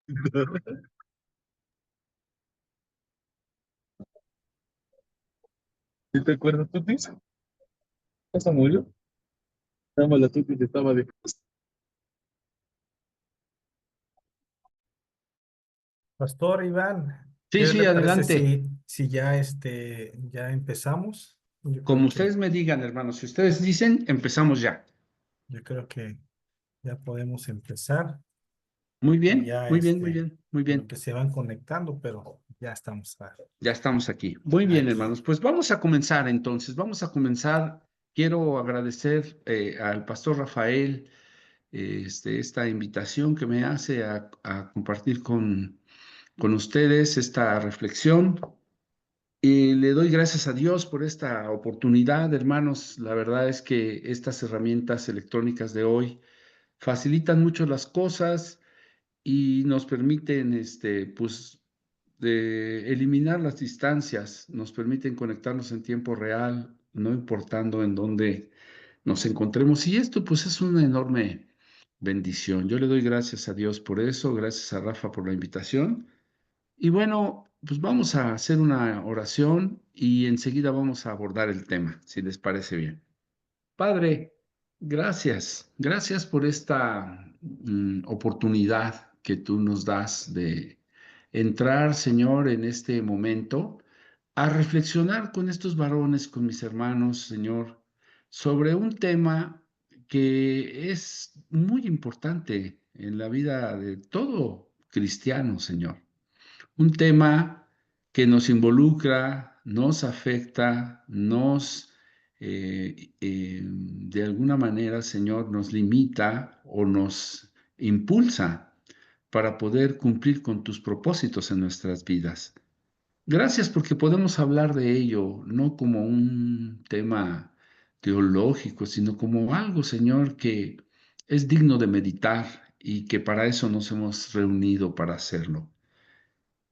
¿Sí te acuerdas, Tutis? ¿Esa murió? Nada más la Tutis estaba de... Pastor Iván, Sí, ¿qué sí, le parece adelante. si ya ya empezamos? Como ustedes me digan, hermanos, si ustedes dicen, empezamos ya. Yo creo que ya podemos empezar Muy y bien, ya muy bien, muy bien, muy en lo bien. que se van conectando, pero ya estamos Ya estamos aquí. Muy bien, aquí. hermanos. Pues vamos a comenzar entonces. Vamos a comenzar. Quiero agradecer al pastor Rafael esta invitación que me hace a compartir con ustedes esta reflexión. Y le doy gracias a Dios por esta oportunidad, hermanos. La verdad es que estas herramientas electrónicas de hoy facilitan mucho las cosas y nos permiten, pues, de eliminar las distancias, nos permiten conectarnos en tiempo real, no importando en dónde nos encontremos. Y esto, pues, es una enorme bendición. Yo le doy gracias a Dios por eso, gracias a Rafa por la invitación. Y bueno, pues vamos a hacer una oración y enseguida vamos a abordar el tema, si les parece bien. Padre, gracias, gracias por esta oportunidad que tú nos das de entrar, Señor, en este momento a reflexionar con estos varones, con mis hermanos, Señor, sobre un tema que es muy importante en la vida de todo cristiano, Señor. Un tema que nos involucra, nos afecta, de alguna manera, Señor, nos limita o nos impulsa para poder cumplir con tus propósitos en nuestras vidas. Gracias porque podemos hablar de ello, no como un tema teológico, sino como algo, Señor, que es digno de meditar y que para eso nos hemos reunido para hacerlo.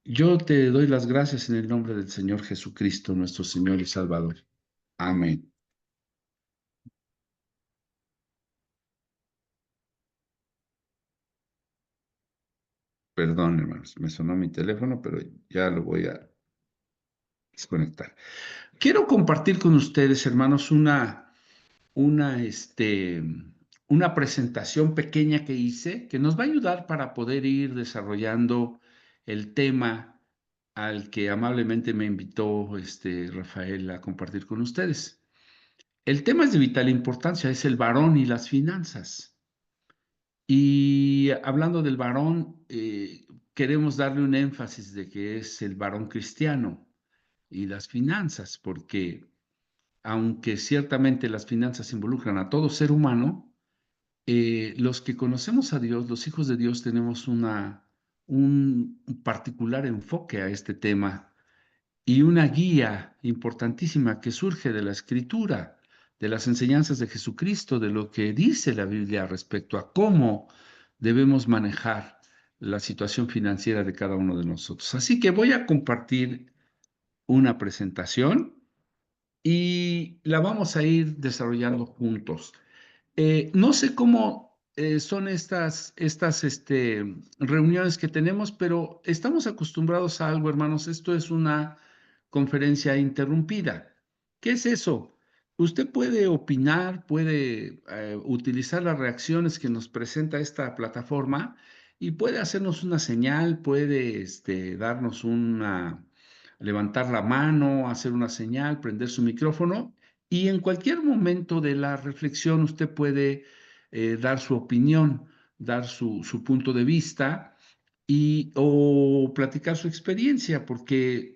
Yo te doy las gracias en el nombre del Señor Jesucristo, nuestro Señor y Salvador. Amén. Perdón, hermanos, me sonó mi teléfono, pero ya lo voy a desconectar. Quiero compartir con ustedes, hermanos, una, este, una presentación pequeña que hice que nos va a ayudar para poder ir desarrollando el tema al que amablemente me invitó Rafael a compartir con ustedes. El tema es de vital importancia, es el varón y las finanzas. Y hablando del varón, queremos darle un énfasis de que es el varón cristiano y las finanzas, porque aunque ciertamente las finanzas involucran a todo ser humano, los que conocemos a Dios, los hijos de Dios, tenemos un particular enfoque a este tema y una guía importantísima que surge de la Escritura, de las enseñanzas de Jesucristo, de lo que dice la Biblia respecto a cómo debemos manejar la situación financiera de cada uno de nosotros. Así que voy a compartir una presentación y la vamos a ir desarrollando juntos. No sé cómo son estas reuniones que tenemos, pero estamos acostumbrados a algo, hermanos. Esto es una conferencia interrumpida. ¿Qué es eso? Usted puede opinar, puede utilizar las reacciones que nos presenta esta plataforma y puede hacernos una señal, puede darnos levantar la mano, hacer una señal, prender su micrófono y en cualquier momento de la reflexión usted puede dar su opinión, dar su punto de vista o platicar su experiencia, porque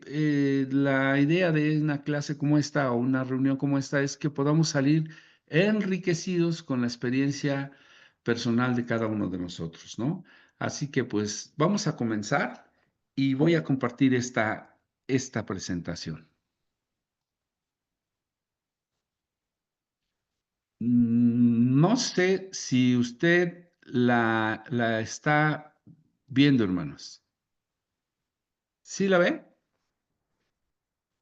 la idea de una clase como esta o una reunión como esta es que podamos salir enriquecidos con la experiencia personal de cada uno de nosotros, ¿no? Así que pues vamos a comenzar y voy a compartir esta presentación. No sé si usted la está viendo, hermanos. ¿Sí la ve?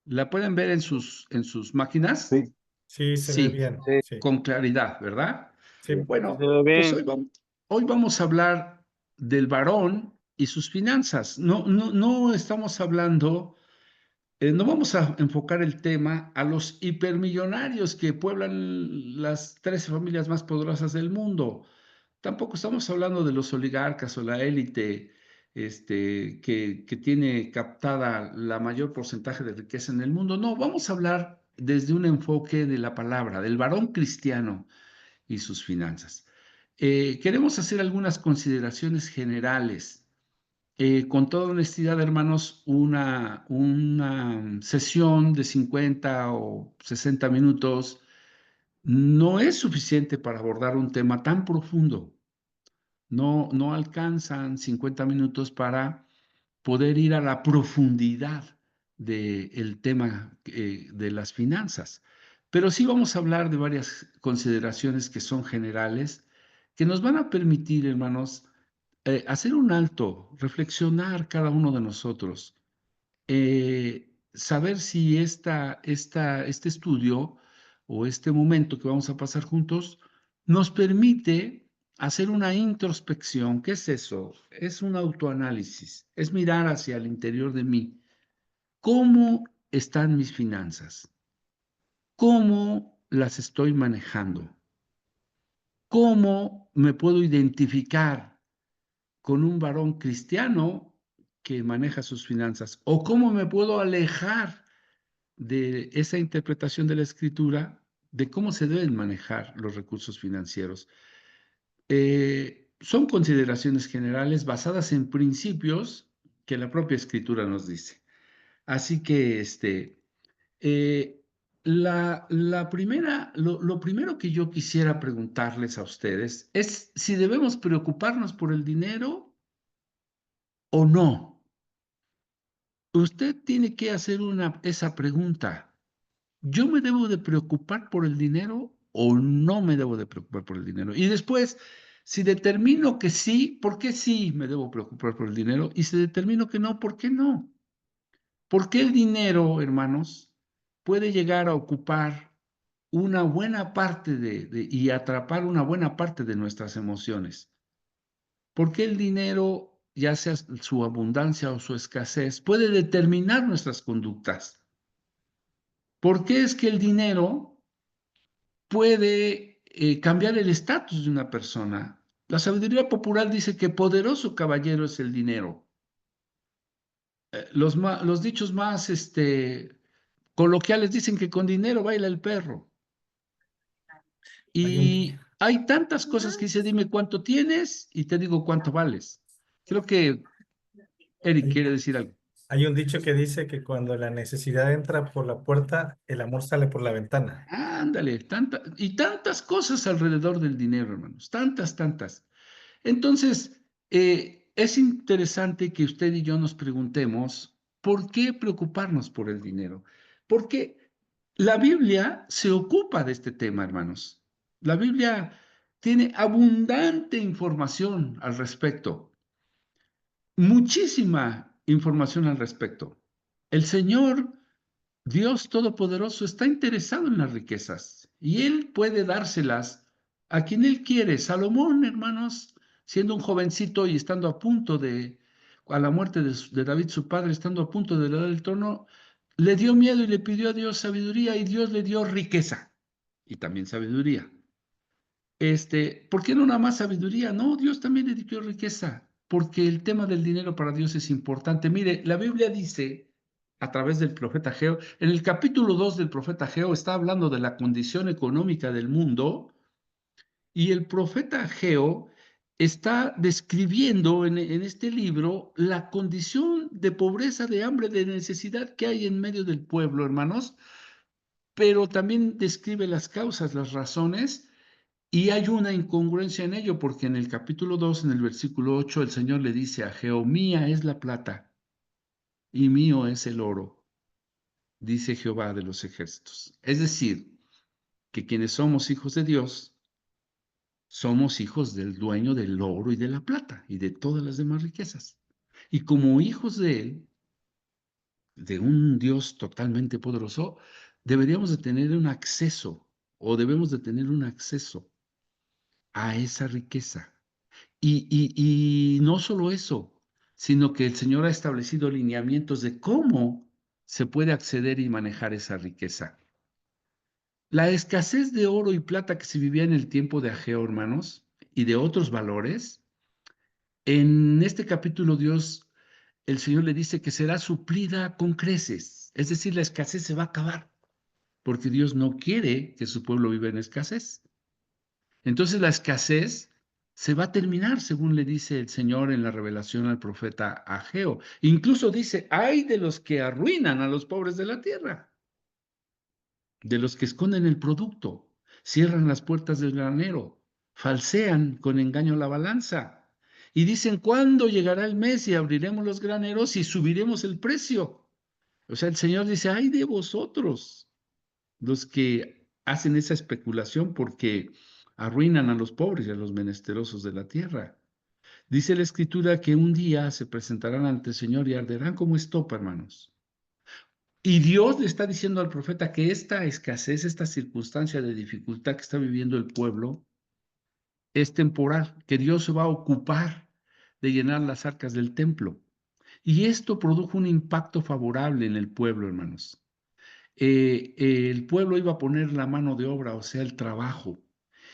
¿La pueden ver en sus máquinas? Sí, Sí, se ve Sí, bien. sí, Sí, con claridad, ¿verdad? sí. sí, se Bueno, ve pues bien. hoy vamos a hablar del varón y sus finanzas. No estamos hablando, no vamos a enfocar el tema a los hipermillonarios que pueblan las 13 familias más poderosas del mundo. Tampoco estamos hablando de los oligarcas o la élite que tiene captada la mayor porcentaje de riqueza en el mundo. No, vamos a hablar desde un enfoque de la palabra, del varón cristiano y sus finanzas. Queremos hacer algunas consideraciones generales. Con toda honestidad, hermanos, una sesión de 50 o 60 minutos no es suficiente para abordar un tema tan profundo. No alcanzan 50 minutos para poder ir a la profundidad del tema de las finanzas. Pero sí vamos a hablar de varias consideraciones que son generales, que nos van a permitir, hermanos, hacer un alto, reflexionar cada uno de nosotros, saber si este estudio o este momento que vamos a pasar juntos nos permite hacer una introspección. ¿Qué es eso? Es un autoanálisis, es mirar hacia el interior de mí. ¿Cómo están mis finanzas? ¿Cómo las estoy manejando? ¿Cómo me puedo identificar con un varón cristiano que maneja sus finanzas? ¿O cómo me puedo alejar de esa interpretación de la escritura de cómo se deben manejar los recursos financieros? Son consideraciones generales basadas en principios que la propia escritura nos dice. Así que eh, lo primero que yo quisiera preguntarles a ustedes es si debemos preocuparnos por el dinero o no. Usted tiene que hacer esa pregunta. ¿Yo me debo de preocupar por el dinero o no me debo de preocupar por el dinero? Y después, si determino que sí, ¿por qué sí me debo preocupar por el dinero? Y si determino que no, ¿por qué no? Porque el dinero, hermanos, puede llegar a ocupar una buena parte y atrapar una buena parte de nuestras emociones. Porque el dinero, ya sea su abundancia o su escasez, puede determinar nuestras conductas. ¿Por qué es que el dinero puede cambiar el estatus de una persona? La sabiduría popular dice que poderoso caballero es el dinero. Los dichos más coloquiales dicen que con dinero baila el perro. Hay un, Y hay tantas cosas que dice, dime cuánto tienes y te digo cuánto vales. Creo que Eric hay, quiere decir algo. hay un dicho que dice que cuando la necesidad entra por la puerta, el amor sale por la ventana. Ándale, y tantas cosas alrededor del dinero, hermanos, tantas. Entonces, es interesante que usted y yo nos preguntemos, ¿por qué preocuparnos por el dinero? Porque la Biblia se ocupa de este tema, hermanos. La Biblia tiene abundante información al respecto, muchísima información al respecto. El Señor Dios Todopoderoso está interesado en las riquezas y Él puede dárselas a quien Él quiere. Salomón, hermanos, siendo un jovencito y estando a la muerte de David, su padre, estando a punto de heredar el trono, le dio miedo y le pidió a Dios sabiduría y Dios le dio riqueza y también sabiduría. ¿Por qué no nada más sabiduría? No, Dios también le dio riqueza, porque el tema del dinero para Dios es importante. Mire, la Biblia dice, a través del profeta Ageo, en el capítulo 2 del profeta Ageo está hablando de la condición económica del mundo, y el profeta Ageo está describiendo en este libro la condición de pobreza, de hambre, de necesidad que hay en medio del pueblo, hermanos, pero también describe las causas, las razones. Y hay una incongruencia en ello, porque en el capítulo 2, en el versículo 8, el Señor le dice a Ageo, mía es la plata y mío es el oro, dice Jehová de los ejércitos. Es decir, que quienes somos hijos de Dios, somos hijos del dueño del oro y de la plata y de todas las demás riquezas. Y como hijos de Él, de un Dios totalmente poderoso, deberíamos de tener un acceso o debemos de tener un acceso a esa riqueza. Y no solo eso, sino que el Señor ha establecido lineamientos de cómo se puede acceder y manejar esa riqueza. La escasez de oro y plata que se vivía en el tiempo de Ageo, hermanos, y de otros valores, en este capítulo Dios, el Señor le dice que será suplida con creces, es decir, la escasez se va a acabar, porque Dios no quiere que su pueblo viva en escasez. Entonces la escasez se va a terminar, según le dice el Señor en la revelación al profeta Ageo. Incluso dice, ay de los que arruinan a los pobres de la tierra, de los que esconden el producto, cierran las puertas del granero, falsean con engaño la balanza y dicen, ¿cuándo llegará el mes y abriremos los graneros y subiremos el precio? O sea, el Señor dice, ay de vosotros, los que hacen esa especulación porque arruinan a los pobres y a los menesterosos de la tierra. Dice la Escritura que un día se presentarán ante el Señor y arderán como estopa, hermanos. Y Dios le está diciendo al profeta que esta escasez, esta circunstancia de dificultad que está viviendo el pueblo, es temporal, que Dios se va a ocupar de llenar las arcas del templo. Y esto produjo un impacto favorable en el pueblo, hermanos. El pueblo iba a poner la mano de obra, o sea, el trabajo,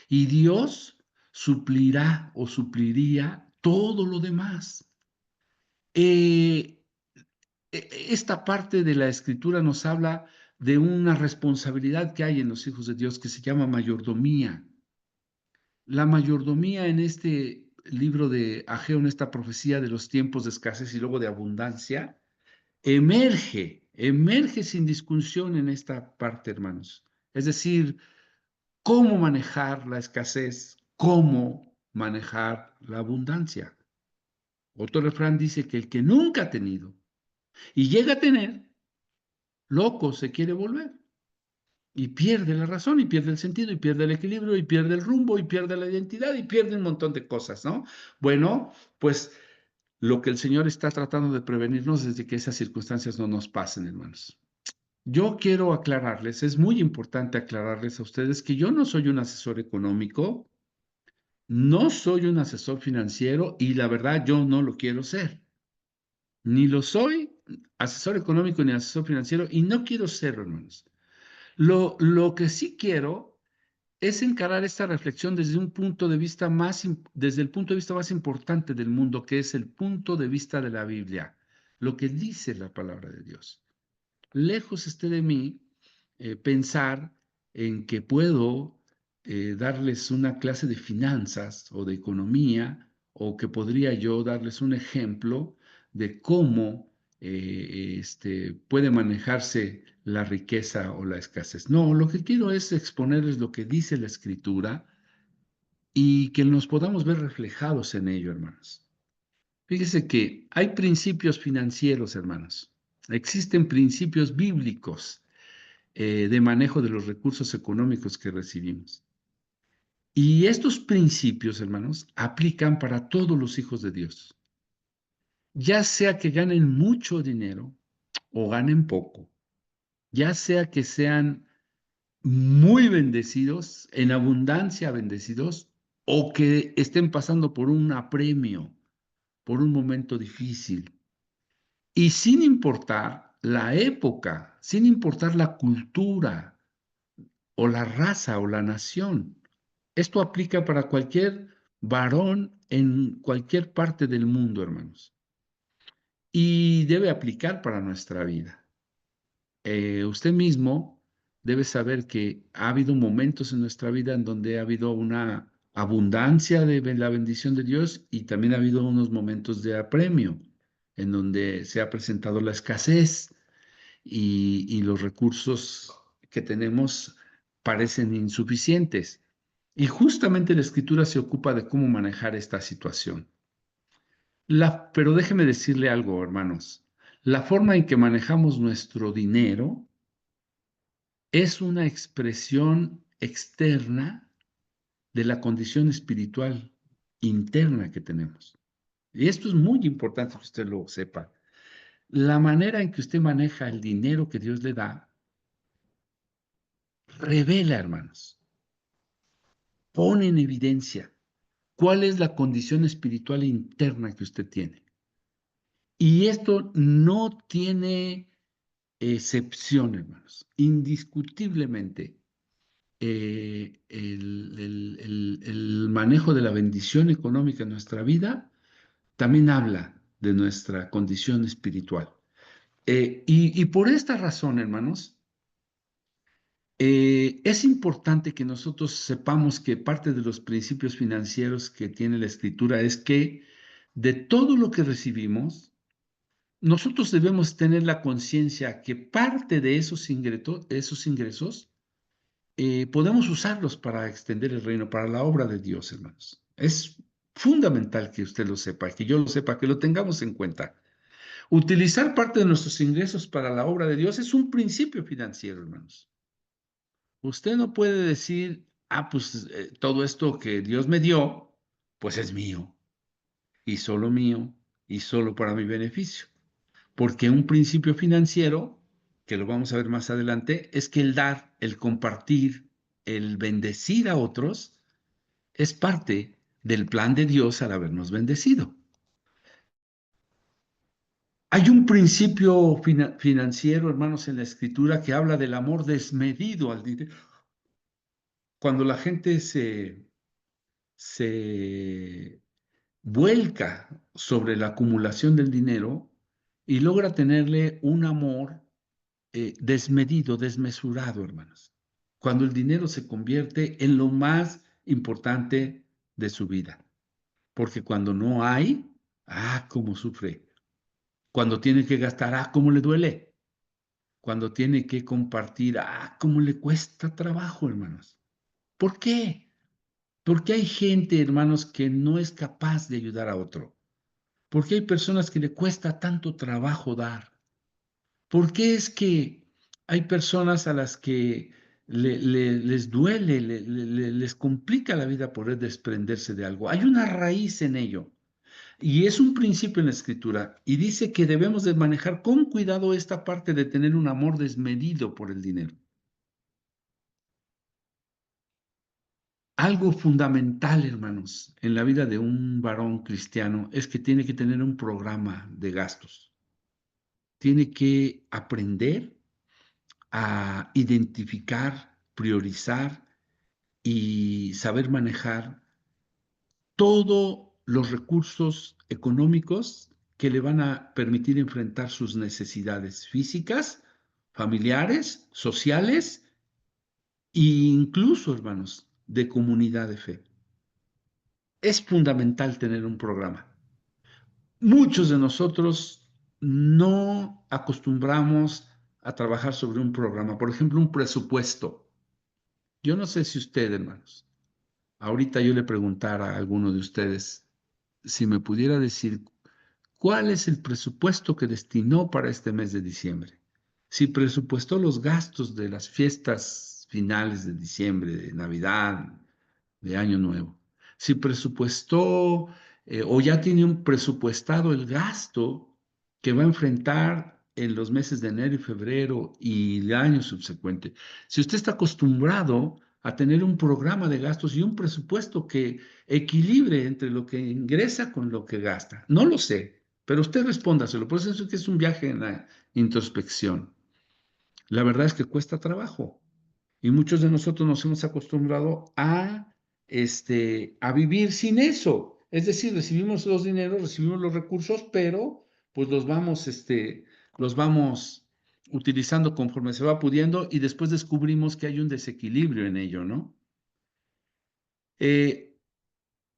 y Dios suplirá o supliría todo lo demás. Eh, Esta parte de la escritura nos habla de una responsabilidad que hay en los hijos de Dios que se llama mayordomía. La mayordomía en este libro de Ageo, en esta profecía de los tiempos de escasez y luego de abundancia, emerge sin discusión en esta parte, hermanos. Es decir, cómo manejar la escasez, cómo manejar la abundancia. Otro refrán dice que el que nunca ha tenido y llega a tener, loco se quiere volver. Y pierde la razón, y pierde el sentido, y pierde el equilibrio, y pierde el rumbo, y pierde la identidad, y pierde un montón de cosas, ¿no? Bueno, pues lo que el Señor está tratando de prevenirnos es de que esas circunstancias no nos pasen, hermanos. Yo quiero aclararles, es muy importante aclararles a ustedes que yo no soy un asesor económico, no soy un asesor financiero y la verdad yo no lo quiero ser. Ni lo soy asesor económico ni asesor financiero y no quiero serlo, hermanos. Lo que sí quiero es encarar esta reflexión desde un punto de vista desde el punto de vista más importante del mundo, que es el punto de vista de la Biblia, lo que dice la palabra de Dios. Lejos esté de mí pensar en que puedo darles una clase de finanzas o de economía, o que podría yo darles un ejemplo de cómo puede manejarse la riqueza o la escasez. No, lo que quiero es exponerles lo que dice la Escritura y que nos podamos ver reflejados en ello, hermanos. Fíjese que hay principios financieros, hermanos. Existen principios bíblicos de manejo de los recursos económicos que recibimos. Y estos principios, hermanos, aplican para todos los hijos de Dios. Ya sea que ganen mucho dinero o ganen poco, ya sea que sean muy bendecidos, en abundancia bendecidos, o que estén pasando por un apremio, por un momento difícil. Y sin importar la época, sin importar la cultura o la raza o la nación. Esto aplica para cualquier varón en cualquier parte del mundo, hermanos. Y debe aplicar para nuestra vida. Usted mismo debe saber que ha habido momentos en nuestra vida en donde ha habido una abundancia de la bendición de Dios y también ha habido unos momentos de apremio en donde se ha presentado la escasez y los recursos que tenemos parecen insuficientes. Y justamente la Escritura se ocupa de cómo manejar esta situación. Pero déjeme decirle algo, hermanos. La forma en que manejamos nuestro dinero es una expresión externa de la condición espiritual interna que tenemos. Y esto es muy importante que usted lo sepa. La manera en que usted maneja el dinero que Dios le da revela, hermanos, pone en evidencia cuál es la condición espiritual interna que usted tiene. Y esto no tiene excepción, hermanos. Indiscutiblemente, el manejo de la bendición económica en nuestra vida también habla de nuestra condición espiritual. Y por esta razón, hermanos, es importante que nosotros sepamos que parte de los principios financieros que tiene la Escritura es que de todo lo que recibimos, nosotros debemos tener la conciencia que parte de esos ingresos podemos usarlos para extender el reino, para la obra de Dios, hermanos. Es fundamental que usted lo sepa, que yo lo sepa, que lo tengamos en cuenta. Utilizar parte de nuestros ingresos para la obra de Dios es un principio financiero, hermanos. Usted no puede decir, pues todo esto que Dios me dio, pues es mío, y solo para mi beneficio. Porque un principio financiero, que lo vamos a ver más adelante, es que el dar, el compartir, el bendecir a otros, es parte del plan de Dios al habernos bendecido. Hay un principio financiero, hermanos, en la Escritura que habla del amor desmedido al dinero. Cuando la gente se vuelca sobre la acumulación del dinero y logra tenerle un amor desmedido, desmesurado, hermanos. Cuando el dinero se convierte en lo más importante de su vida. Porque cuando no hay, cómo sufre. Cuando tiene que gastar, cómo le duele. Cuando tiene que compartir, cómo le cuesta trabajo, hermanos. ¿Por qué? Porque hay gente, hermanos, que no es capaz de ayudar a otro. Porque hay personas que le cuesta tanto trabajo dar. ¿Por qué es que hay personas a las que les duele, les complica la vida poder desprenderse de algo? Hay una raíz en ello. Y es un principio en la Escritura. Y dice que debemos de manejar con cuidado esta parte de tener un amor desmedido por el dinero. Algo fundamental, hermanos, en la vida de un varón cristiano es que tiene que tener un programa de gastos. Tiene que aprender a identificar, priorizar y saber manejar todos los recursos económicos que le van a permitir enfrentar sus necesidades físicas, familiares, sociales e incluso, hermanos, de comunidad de fe. Es fundamental tener un programa. Muchos de nosotros no acostumbramos a trabajar sobre un programa, por ejemplo, un presupuesto. Yo no sé si usted, hermanos, ahorita yo le preguntara a alguno de ustedes si me pudiera decir cuál es el presupuesto que destinó para este mes de diciembre. Si presupuestó los gastos de las fiestas finales de diciembre, de Navidad, de Año Nuevo. Si presupuestó o ya tiene un presupuestado el gasto que va a enfrentar en los meses de enero y febrero y el año subsecuente. Si usted está acostumbrado a tener un programa de gastos y un presupuesto que equilibre entre lo que ingresa con lo que gasta. No lo sé, pero usted respóndaselo. Por eso es que es un viaje en la introspección. La verdad es que cuesta trabajo. Y muchos de nosotros nos hemos acostumbrado a vivir sin eso. Es decir, recibimos los dineros, recibimos los recursos, pero pues los vamos utilizando conforme se va pudiendo y después descubrimos que hay un desequilibrio en ello, ¿no?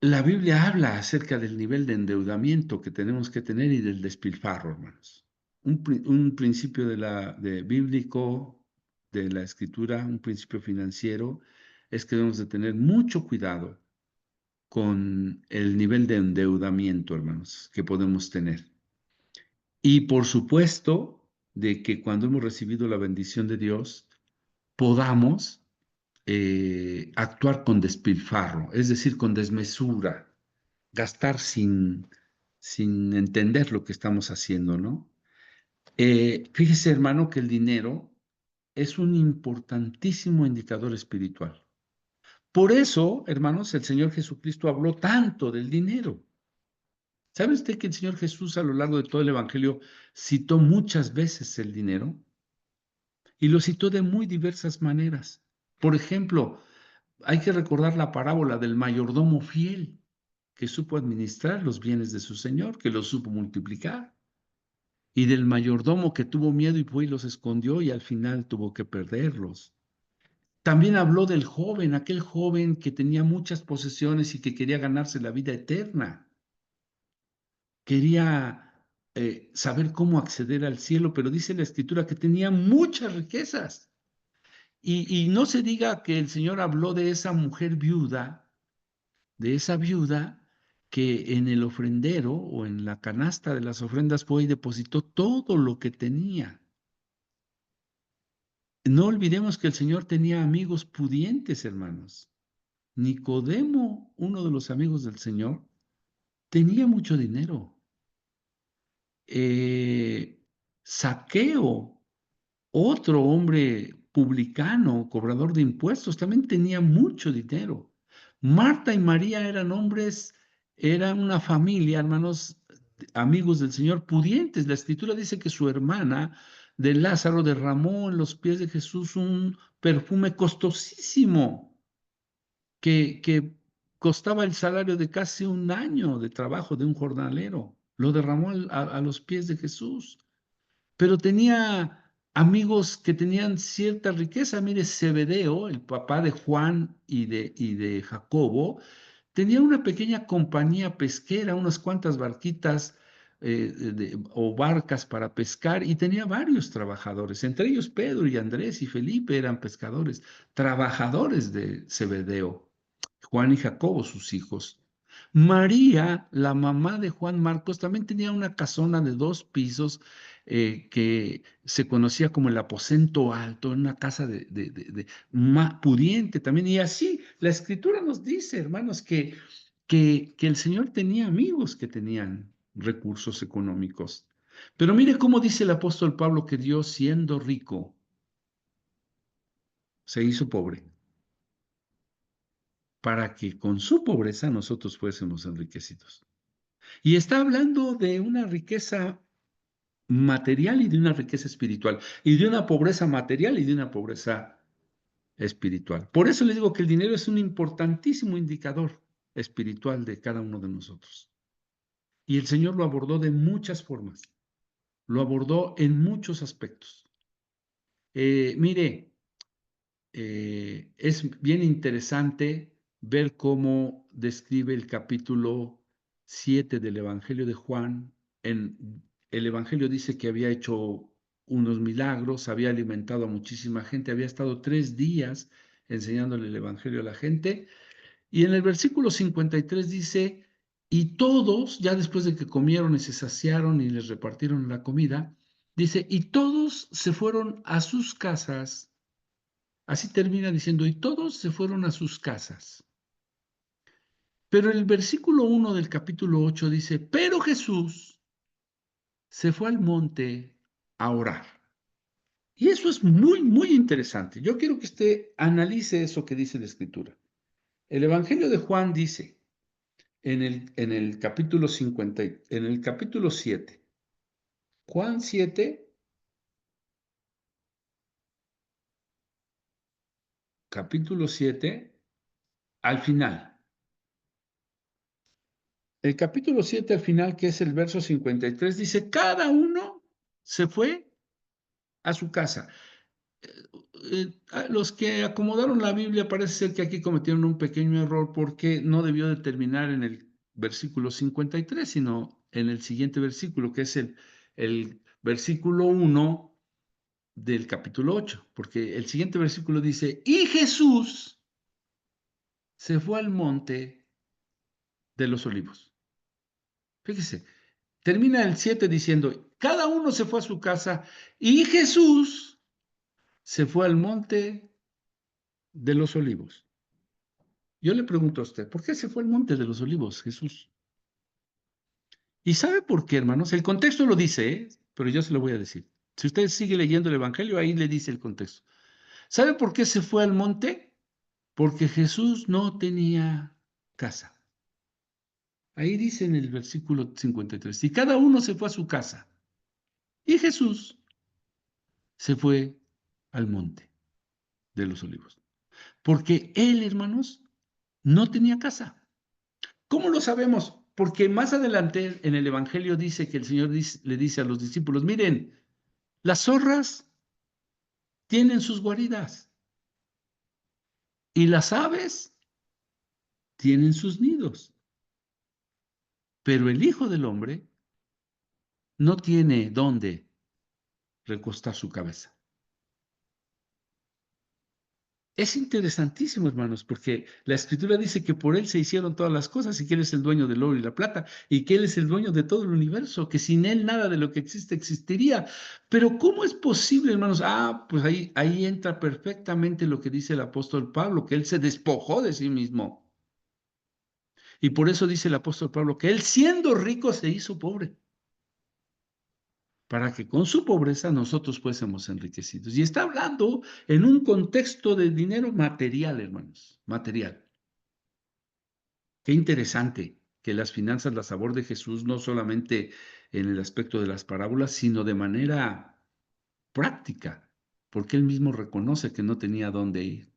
La Biblia habla acerca del nivel de endeudamiento que tenemos que tener y del despilfarro, hermanos. Un principio bíblico de la Escritura, un principio financiero, es que debemos de tener mucho cuidado con el nivel de endeudamiento, hermanos, que podemos tener. Y por supuesto, de que cuando hemos recibido la bendición de Dios, podamos actuar con despilfarro, es decir, con desmesura, gastar sin entender lo que estamos haciendo, ¿no? Fíjese, hermano, que el dinero es un importantísimo indicador espiritual. Por eso, hermanos, el Señor Jesucristo habló tanto del dinero. ¿Sabe usted que el Señor Jesús a lo largo de todo el Evangelio citó muchas veces el dinero? Y lo citó de muy diversas maneras. Por ejemplo, hay que recordar la parábola del mayordomo fiel, que supo administrar los bienes de su señor, que los supo multiplicar, y del mayordomo que tuvo miedo y fue y los escondió y al final tuvo que perderlos. También habló del joven, aquel joven que tenía muchas posesiones y que quería ganarse la vida eterna. Quería saber cómo acceder al cielo, pero dice la Escritura que tenía muchas riquezas. Y no se diga que el Señor habló de esa mujer viuda, de esa viuda que en el ofrendero o en la canasta de las ofrendas fue y depositó todo lo que tenía. No olvidemos que el Señor tenía amigos pudientes, hermanos. Nicodemo, uno de los amigos del Señor, tenía mucho dinero. Zaqueo, otro hombre publicano, cobrador de impuestos, también tenía mucho dinero. Marta y María eran hombres, eran una familia, hermanos, amigos del Señor, pudientes. La Escritura dice que su hermana de Lázaro derramó en los pies de Jesús un perfume costosísimo que costaba el salario de casi un año de trabajo de un jornalero. Lo derramó a los pies de Jesús. Pero tenía amigos que tenían cierta riqueza. Mire, Zebedeo, el papá de Juan y de Jacobo, tenía una pequeña compañía pesquera, unas cuantas barquitas o barcas para pescar, y tenía varios trabajadores, entre ellos Pedro y Andrés y Felipe eran pescadores, trabajadores de Zebedeo, Juan y Jacobo, sus hijos. María, la mamá de Juan Marcos, también tenía una casona de 2 pisos que se conocía como el aposento alto, en una casa más pudiente también. Y así, la Escritura nos dice, hermanos, que el Señor tenía amigos que tenían recursos económicos. Pero mire cómo dice el apóstol Pablo que Dios, siendo rico, se hizo pobre, para que con su pobreza nosotros fuésemos enriquecidos. Y está hablando de una riqueza material y de una riqueza espiritual, y de una pobreza material y de una pobreza espiritual. Por eso les digo que el dinero es un importantísimo indicador espiritual de cada uno de nosotros. Y el Señor lo abordó de muchas formas, lo abordó en muchos aspectos. Mire, es bien interesante ver cómo describe el capítulo 7 del Evangelio de Juan. El Evangelio dice que había hecho unos milagros, había alimentado a muchísima gente, había estado 3 días enseñándole el Evangelio a la gente. Y en el versículo 53 dice, y todos, ya después de que comieron y se saciaron y les repartieron la comida, dice, y todos se fueron a sus casas. Así termina diciendo, y todos se fueron a sus casas. Pero el versículo 1 del capítulo 8 dice, pero Jesús se fue al monte a orar. Y eso es muy, muy interesante. Yo quiero que usted analice eso que dice la Escritura. El Evangelio de Juan dice, en el capítulo 50, en el capítulo 7, Juan 7, capítulo 7, al final. El capítulo 7 al final, que es el verso 53, dice, cada uno se fue a su casa. Los que acomodaron la Biblia parece ser que aquí cometieron un pequeño error porque no debió de terminar en el versículo 53, sino en el siguiente versículo, que es el versículo 1 del capítulo 8, porque el siguiente versículo dice, y Jesús se fue al monte de los olivos. Fíjese, termina el 7 diciendo, cada uno se fue a su casa y Jesús se fue al monte de los olivos. Yo le pregunto a usted, ¿por qué se fue al monte de los olivos, Jesús? ¿Y sabe por qué, hermanos? El contexto lo dice, pero yo se lo voy a decir. Si usted sigue leyendo el Evangelio, ahí le dice el contexto. ¿Sabe por qué se fue al monte? Porque Jesús no tenía casa. Ahí dice en el versículo 53, y cada uno se fue a su casa. Y Jesús se fue al monte de los olivos. Porque él, hermanos, no tenía casa. ¿Cómo lo sabemos? Porque más adelante en el Evangelio dice que el Señor le dice a los discípulos, miren, las zorras tienen sus guaridas y las aves tienen sus nidos, pero el Hijo del Hombre no tiene dónde recostar su cabeza. Es interesantísimo, hermanos, porque la Escritura dice que por Él se hicieron todas las cosas y que Él es el dueño del oro y la plata y que Él es el dueño de todo el universo, que sin Él nada de lo que existe existiría. Pero ¿cómo es posible, hermanos? Pues ahí entra perfectamente lo que dice el apóstol Pablo, que Él se despojó de sí mismo. Y por eso dice el apóstol Pablo que Él siendo rico se hizo pobre, para que con su pobreza nosotros fuésemos enriquecidos. Y está hablando en un contexto de dinero material, hermanos, material. Qué interesante que las finanzas las aborde Jesús no solamente en el aspecto de las parábolas, sino de manera práctica, porque él mismo reconoce que no tenía dónde ir.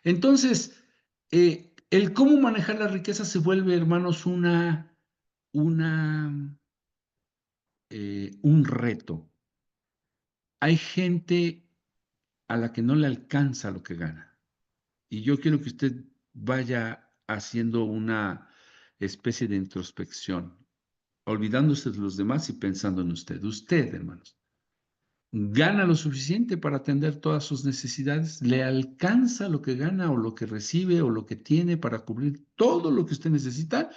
Entonces, el cómo manejar la riqueza se vuelve, hermanos, una, un reto. Hay gente a la que no le alcanza lo que gana. Y yo quiero que usted vaya haciendo una especie de introspección, olvidándose de los demás y pensando en usted. Usted, hermanos, ¿gana lo suficiente para atender todas sus necesidades? ¿Le alcanza lo que gana o lo que recibe o lo que tiene para cubrir todo lo que usted necesita?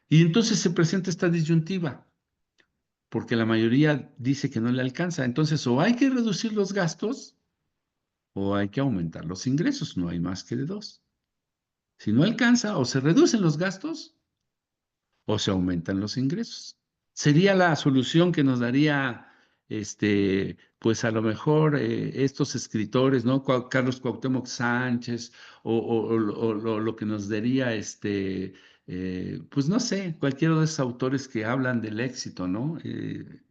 Y entonces se presenta esta disyuntiva, porque la mayoría dice que no le alcanza. Entonces, o hay que reducir los gastos o hay que aumentar los ingresos. No hay más que de dos. Si no alcanza, o se reducen los gastos o se aumentan los ingresos. Sería la solución que nos daría, pues a lo mejor estos escritores, ¿no? Carlos Cuauhtémoc Sánchez, o lo que nos daría, pues no sé, cualquiera de esos autores que hablan del éxito, ¿no? Eh,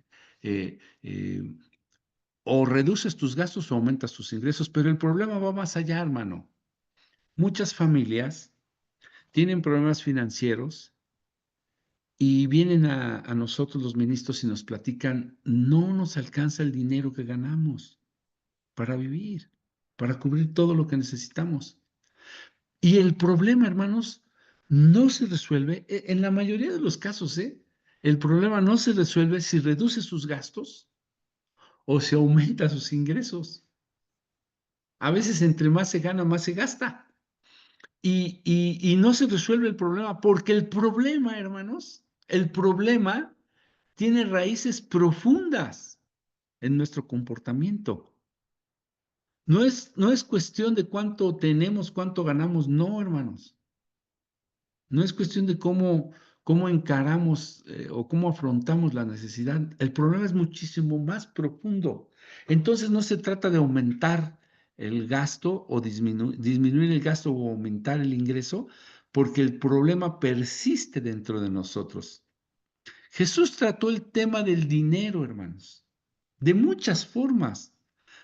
eh, o reduces tus gastos o aumentas tus ingresos, pero el problema va más allá, hermano. Muchas familias tienen problemas financieros y vienen a nosotros los ministros y nos platican, no nos alcanza el dinero que ganamos para vivir, para cubrir todo lo que necesitamos. Y el problema, hermanos, no se resuelve, en la mayoría de los casos, el problema no se resuelve si reduce sus gastos o si aumenta sus ingresos. A veces entre más se gana, más se gasta. Y no se resuelve el problema, porque el problema, hermanos, el problema tiene raíces profundas en nuestro comportamiento. No es cuestión de cuánto tenemos, cuánto ganamos, no, hermanos. No es cuestión de cómo encaramos o cómo afrontamos la necesidad. El problema es muchísimo más profundo. Entonces no se trata de aumentar el gasto o disminuir el gasto o aumentar el ingreso, porque el problema persiste dentro de nosotros. Jesús trató el tema del dinero, hermanos, de muchas formas,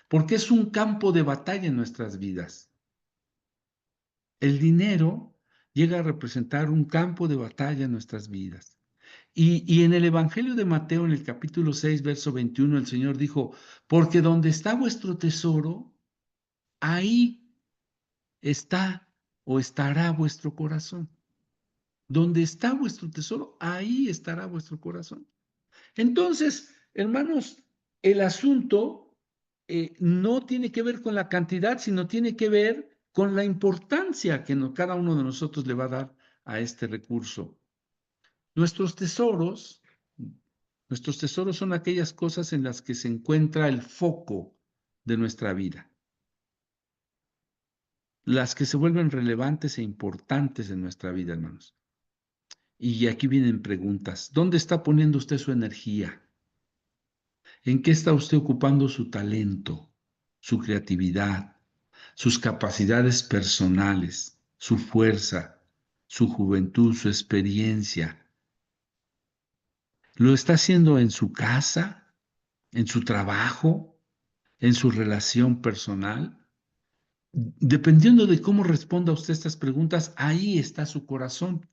porque es un campo de batalla en nuestras vidas. El dinero llega a representar un campo de batalla en nuestras vidas. Y en el Evangelio de Mateo, en el capítulo 6, verso 21, el Señor dijo, porque donde está vuestro tesoro, ahí está o estará vuestro corazón. Donde está vuestro tesoro, ahí estará vuestro corazón. Entonces, hermanos, el asunto no tiene que ver con la cantidad, sino tiene que ver con la importancia que cada uno de nosotros le va a dar a este recurso. Nuestros tesoros, nuestros tesoros son aquellas cosas en las que se encuentra el foco de nuestra vida, las que se vuelven relevantes e importantes en nuestra vida, hermanos. Y aquí vienen preguntas. ¿Dónde está poniendo usted su energía? ¿En qué está usted ocupando su talento, su creatividad, sus capacidades personales, su fuerza, su juventud, su experiencia, Lo está haciendo en su casa, en su trabajo, en su relación personal. Dependiendo de cómo responda usted estas preguntas, ahí está su corazón.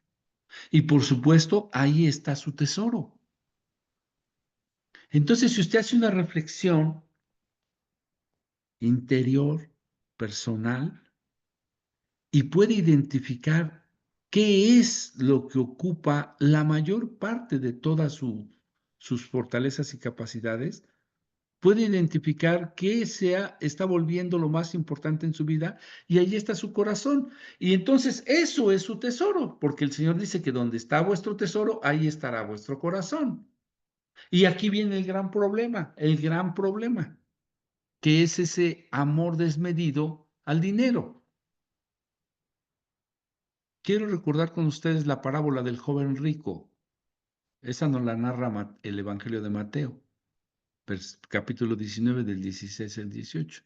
Y por supuesto, ahí está su tesoro. Entonces, si usted hace una reflexión interior, personal, y puede identificar qué es lo que ocupa la mayor parte de todas sus fortalezas y capacidades, puede identificar qué está volviendo lo más importante en su vida y ahí está su corazón. Y entonces eso es su tesoro, porque el Señor dice que donde está vuestro tesoro, ahí estará vuestro corazón. Y aquí viene el gran problema, que es ese amor desmedido al dinero. Quiero recordar con ustedes la parábola del joven rico. Esa nos la narra el Evangelio de Mateo, capítulo 19 del 16 al 18.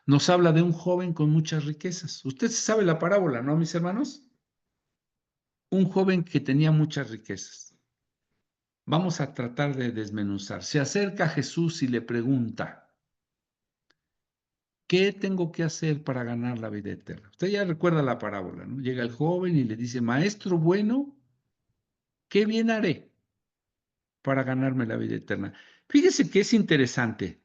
Nos habla de un joven con muchas riquezas. Usted sabe la parábola, ¿no, mis hermanos? Un joven que tenía muchas riquezas. Vamos a tratar de desmenuzar. Se acerca a Jesús y le pregunta, ¿qué tengo que hacer para ganar la vida eterna? Usted ya recuerda la parábola, ¿no? Llega el joven y le dice, maestro bueno, ¿qué bien haré para ganarme la vida eterna? Fíjese que es interesante,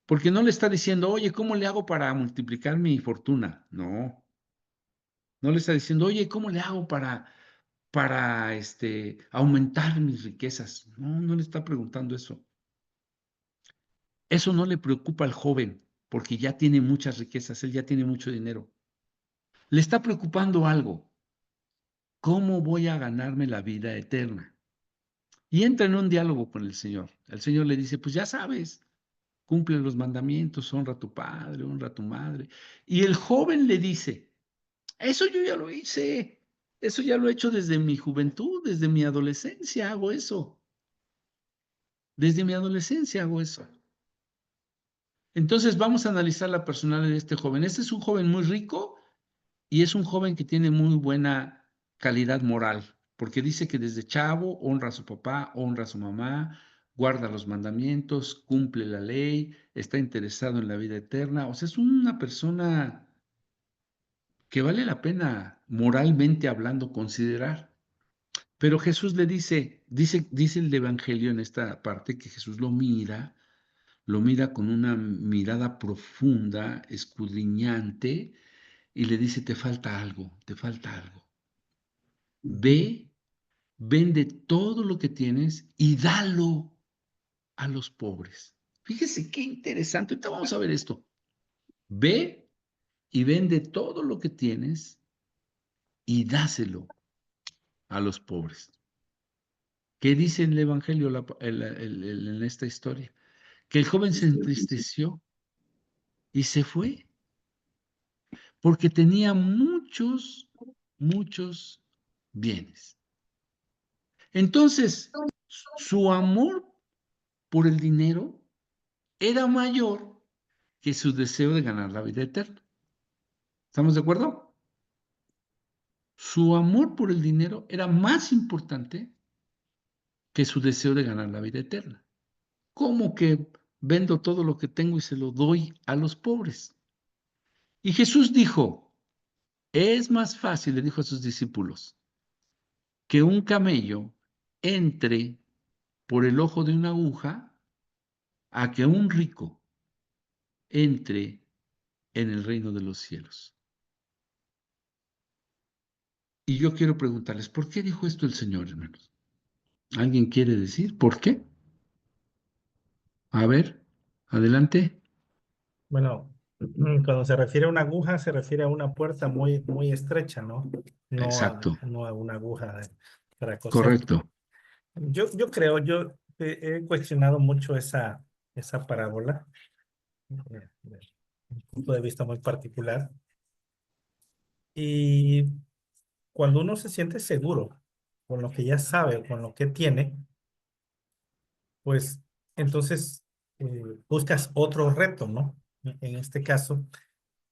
porque no le está diciendo, oye, ¿cómo le hago para multiplicar mi fortuna? No, no le está diciendo, oye, ¿cómo le hago para aumentar mis riquezas? No, no le está preguntando eso. Eso no le preocupa al joven, porque ya tiene muchas riquezas, él ya tiene mucho dinero. Le está preocupando algo. ¿Cómo voy a ganarme la vida eterna? Y entra en un diálogo con el Señor. El Señor le dice, pues ya sabes, cumple los mandamientos, honra a tu padre, honra a tu madre. Y el joven le dice, eso yo ya lo hice, eso ya lo he hecho desde mi juventud, desde mi adolescencia hago eso. Desde mi adolescencia hago eso. Entonces vamos a analizar la personalidad de este joven. Este es un joven muy rico y es un joven que tiene muy buena calidad moral, porque dice que desde chavo honra a su papá, honra a su mamá, guarda los mandamientos, cumple la ley, está interesado en la vida eterna. O sea, es una persona que vale la pena moralmente hablando considerar. Pero Jesús le dice el Evangelio en esta parte que Jesús lo mira con una mirada profunda, escudriñante, y le dice, te falta algo, te falta algo. Ve, vende todo lo que tienes y dalo a los pobres. Fíjese qué interesante. Ahorita vamos a ver esto. Ve y vende todo lo que tienes y dáselo a los pobres. ¿Qué dice en el Evangelio en esta historia? Que el joven se entristeció y se fue, porque tenía muchos, muchos bienes. Entonces, su amor por el dinero era mayor que su deseo de ganar la vida eterna. ¿Estamos de acuerdo? Su amor por el dinero era más importante que su deseo de ganar la vida eterna. ¿Cómo que vendo todo lo que tengo y se lo doy a los pobres? Y Jesús dijo, es más fácil, le dijo a sus discípulos, que un camello entre por el ojo de una aguja a que un rico entre en el reino de los cielos. Y yo quiero preguntarles, ¿por qué dijo esto el Señor, hermanos? ¿Alguien quiere decir por qué? A ver, adelante. Bueno, cuando se refiere a una aguja, se refiere a una puerta muy, muy estrecha, ¿no? Exacto, No a una aguja para coser. correcto. Yo creo, yo he cuestionado mucho esa parábola, desde un punto de vista muy particular. Y cuando uno se siente seguro con lo que ya sabe, con lo que tiene, pues entonces buscas otro reto, ¿no? En este caso,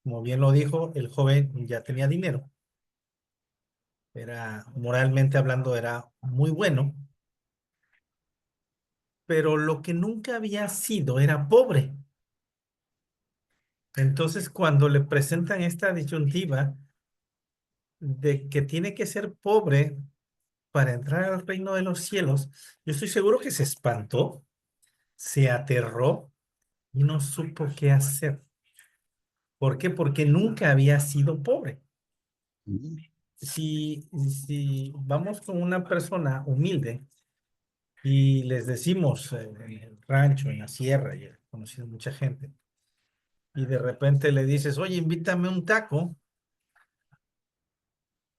como bien lo dijo, el joven ya tenía dinero, era moralmente hablando, era muy bueno, pero lo que nunca había sido era pobre. Entonces, cuando le presentan esta disyuntiva de que tiene que ser pobre para entrar al reino de los cielos, yo estoy seguro que se espantó, se aterró y no supo qué hacer. ¿Por qué? Porque nunca había sido pobre. Si vamos con una persona humilde y les decimos en el rancho, en la sierra, y he conocido mucha gente, y de repente le dices, oye, invítame un taco,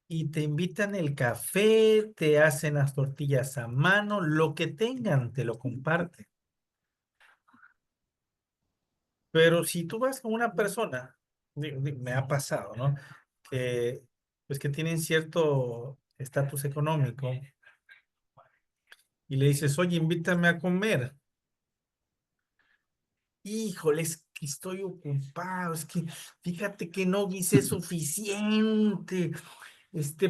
y te invitan el café, te hacen las tortillas a mano, lo que tengan, te lo comparten. Pero si tú vas con una persona, me ha pasado, ¿no? Que, pues que tienen cierto estatus económico y le dices, oye, invítame a comer. Híjole, es que estoy ocupado, es que fíjate que no hice suficiente,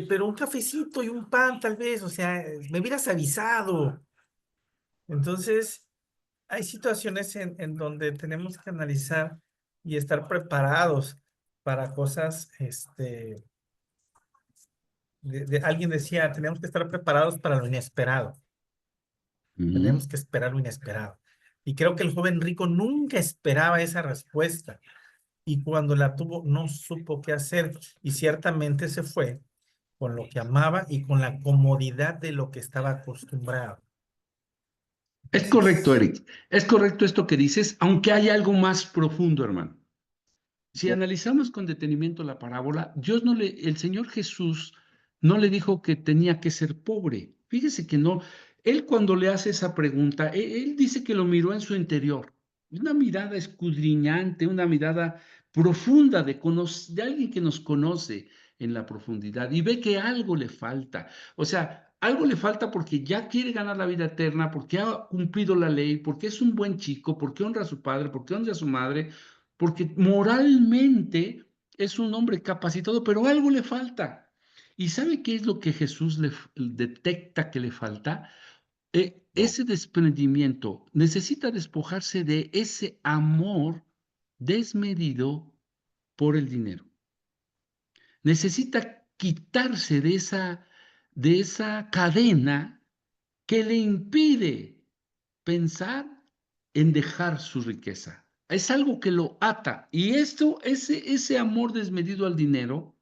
pero un cafecito y un pan tal vez, o sea, me hubieras avisado. Entonces, hay situaciones en donde tenemos que analizar y estar preparados para cosas, alguien decía, tenemos que estar preparados para lo inesperado, tenemos que esperar lo inesperado. Y creo que el joven rico nunca esperaba esa respuesta y cuando la tuvo no supo qué hacer y ciertamente se fue con lo que amaba y con la comodidad de lo que estaba acostumbrado. Es correcto, Entonces, Eric. Es correcto esto que dices, aunque hay algo más profundo, hermano. Si analizamos con detenimiento la parábola, el Señor Jesús no le dijo que tenía que ser pobre. Fíjese que no. Él cuando le hace esa pregunta, él dice que lo miró en su interior. Una mirada escudriñante, una mirada profunda de alguien que nos conoce en la profundidad y ve que algo le falta. O sea, algo le falta porque ya quiere ganar la vida eterna, porque ha cumplido la ley, porque es un buen chico, porque honra a su padre, porque honra a su madre, porque moralmente es un hombre capacitado, pero algo le falta. ¿Y sabe qué es lo que Jesús detecta que le falta? No. Ese desprendimiento. Necesita despojarse de ese amor desmedido por el dinero. Necesita quitarse de esa cadena que le impide pensar en dejar su riqueza. Es algo que lo ata. Y ese amor desmedido al dinero,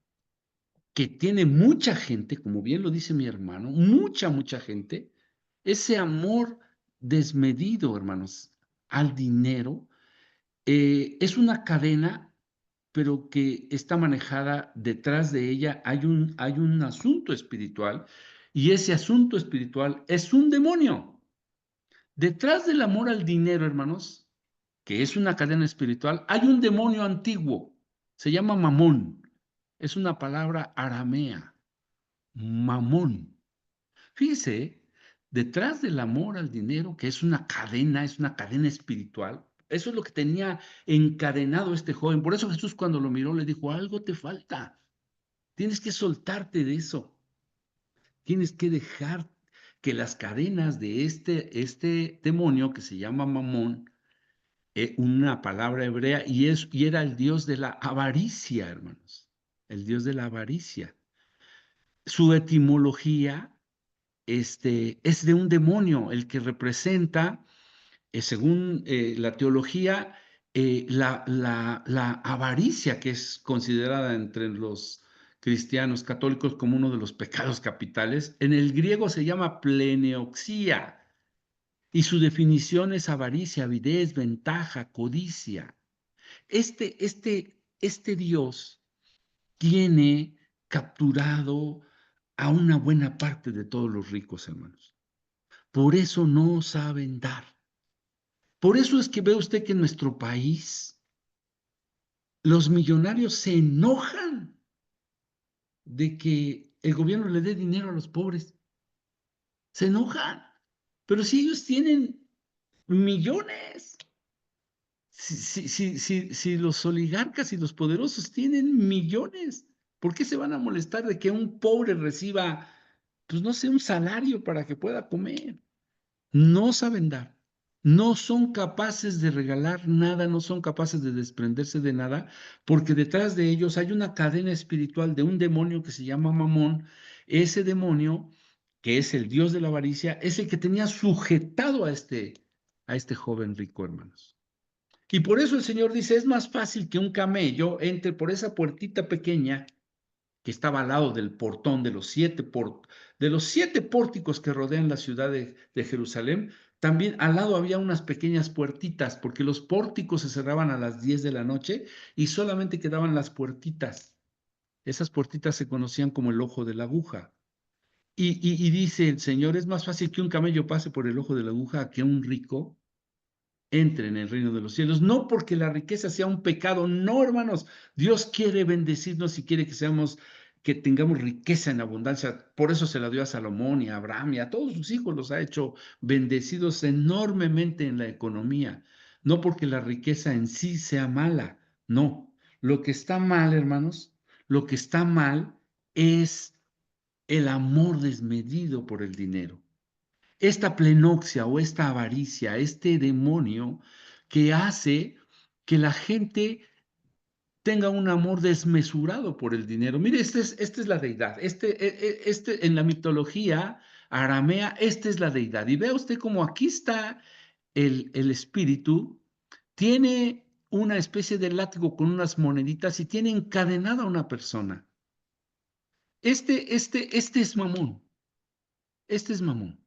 que tiene mucha gente, como bien lo dice mi hermano, mucha gente, ese amor desmedido, hermanos, al dinero, es una cadena, pero que está manejada detrás de ella. Hay un asunto espiritual, y ese asunto espiritual es un demonio. Detrás del amor al dinero, hermanos, que es una cadena espiritual, hay un demonio antiguo, se llama Mamón. Es una palabra aramea, Mamón. Fíjese, detrás del amor al dinero, que es una cadena espiritual, eso es lo que tenía encadenado este joven. Por eso Jesús cuando lo miró le dijo, algo te falta, tienes que soltarte de eso, tienes que dejar que las cadenas de este demonio que se llama Mamón, una palabra hebrea, y era el dios de la avaricia, hermanos, el dios de la avaricia. Su etimología es de un demonio, el que representa, según la teología, la avaricia, que es considerada entre los cristianos católicos como uno de los pecados capitales. En el griego se llama pleneuxia, y su definición es avaricia, avidez, ventaja, codicia. Este Dios tiene capturado a una buena parte de todos los ricos, hermanos. Por eso no saben dar. Por eso es que ve usted que en nuestro país los millonarios se enojan de que el gobierno le dé dinero a los pobres. Se enojan. Pero si ellos tienen millones, si los oligarcas y los poderosos tienen millones, ¿por qué se van a molestar de que un pobre reciba, pues no sé, un salario para que pueda comer? No saben dar. No son capaces de regalar nada, no son capaces de desprenderse de nada, porque detrás de ellos hay una cadena espiritual de un demonio que se llama Mamón. Ese demonio, que es el dios de la avaricia, es el que tenía sujetado a este joven rico, hermanos. Y por eso el Señor dice, es más fácil que un camello entre por esa puertita pequeña que estaba al lado del portón de los 7 pórticos que rodean la ciudad de Jerusalén. También al lado había unas pequeñas puertitas, porque los pórticos se cerraban a las 10 de la noche y solamente quedaban las puertitas. Esas puertitas se conocían como el ojo de la aguja. Y dice el Señor, es más fácil que un camello pase por el ojo de la aguja que un rico entre en el reino de los cielos. No porque la riqueza sea un pecado, no, hermanos. Dios quiere bendecirnos y quiere que tengamos riqueza en abundancia. Por eso se la dio a Salomón y a Abraham y a todos sus hijos los ha hecho bendecidos enormemente en la economía. No porque la riqueza en sí sea mala, no. Lo que está mal, hermanos, lo que está mal es el amor desmedido por el dinero, esta plenoxia o esta avaricia, este demonio que hace que la gente tenga un amor desmesurado por el dinero. Mire, esta es la deidad. En la mitología aramea, esta es la deidad. Y vea usted cómo aquí está el espíritu, tiene una especie de látigo con unas moneditas y tiene encadenada a una persona. Este es Mamón. Este es Mamón.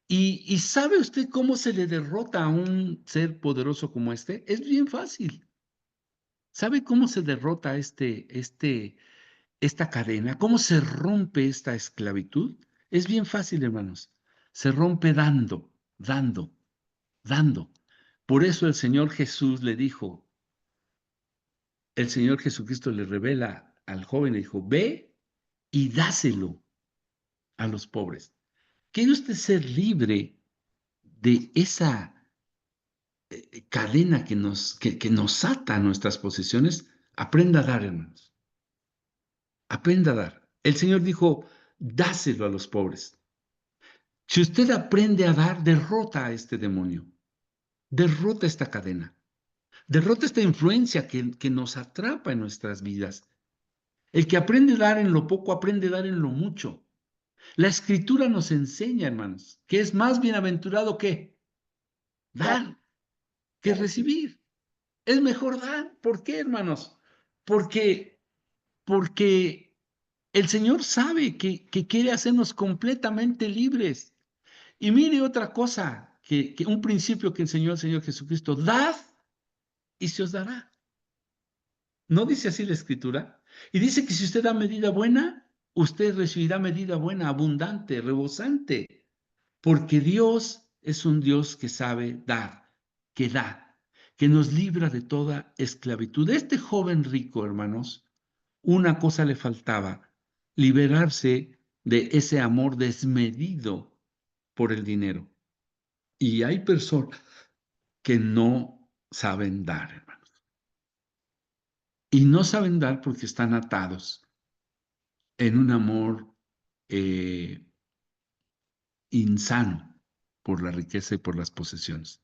¿Y sabe usted cómo se le derrota a un ser poderoso como este? Es bien fácil. ¿Sabe cómo se derrota esta cadena? ¿Cómo se rompe esta esclavitud? Es bien fácil, hermanos. Se rompe dando, dando, dando. Por eso el Señor Jesús le dijo, el Señor Jesucristo le revela al joven, le dijo, ve y dáselo a los pobres. ¿Quiere usted ser libre de esa cadena que nos ata a nuestras posesiones? Aprenda a dar, hermanos. Aprenda a dar. El Señor dijo, dáselo a los pobres. Si usted aprende a dar, derrota a este demonio, derrota esta cadena, derrota esta influencia que nos atrapa en nuestras vidas. El que aprende a dar en lo poco, aprende a dar en lo mucho. La Escritura nos enseña, hermanos, que es más bienaventurado que dar que recibir. Es mejor dar. ¿Por qué, hermanos? Porque, porque el Señor sabe que quiere hacernos completamente libres. Y mire otra cosa, que un principio que enseñó el Señor Jesucristo, dad y se os dará. ¿No dice así la Escritura? Y dice que si usted da medida buena, usted recibirá medida buena, abundante, rebosante, porque Dios es un Dios que sabe dar, que da, que nos libra de toda esclavitud. Este joven rico, hermanos, una cosa le faltaba, liberarse de ese amor desmedido por el dinero. Y hay personas que no saben dar, hermanos. Y no saben dar porque están atados en un amor eh, insano por la riqueza y por las posesiones.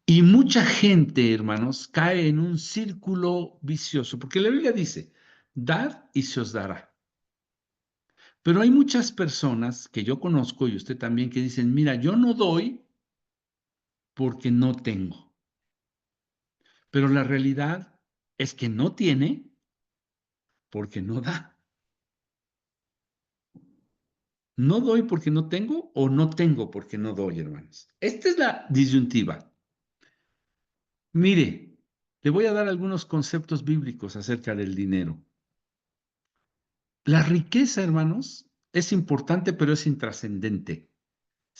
Y mucha gente, hermanos, cae en un círculo vicioso, porque la Biblia dice, dad y se os dará. Pero hay muchas personas que yo conozco y usted también que dicen, mira, yo no doy porque no tengo. Pero la realidad es que no tiene porque no da. No doy porque no tengo o no tengo porque no doy, hermanos. Esta es la disyuntiva. Mire, le voy a dar algunos conceptos bíblicos acerca del dinero. La riqueza, hermanos, es importante, pero es intrascendente.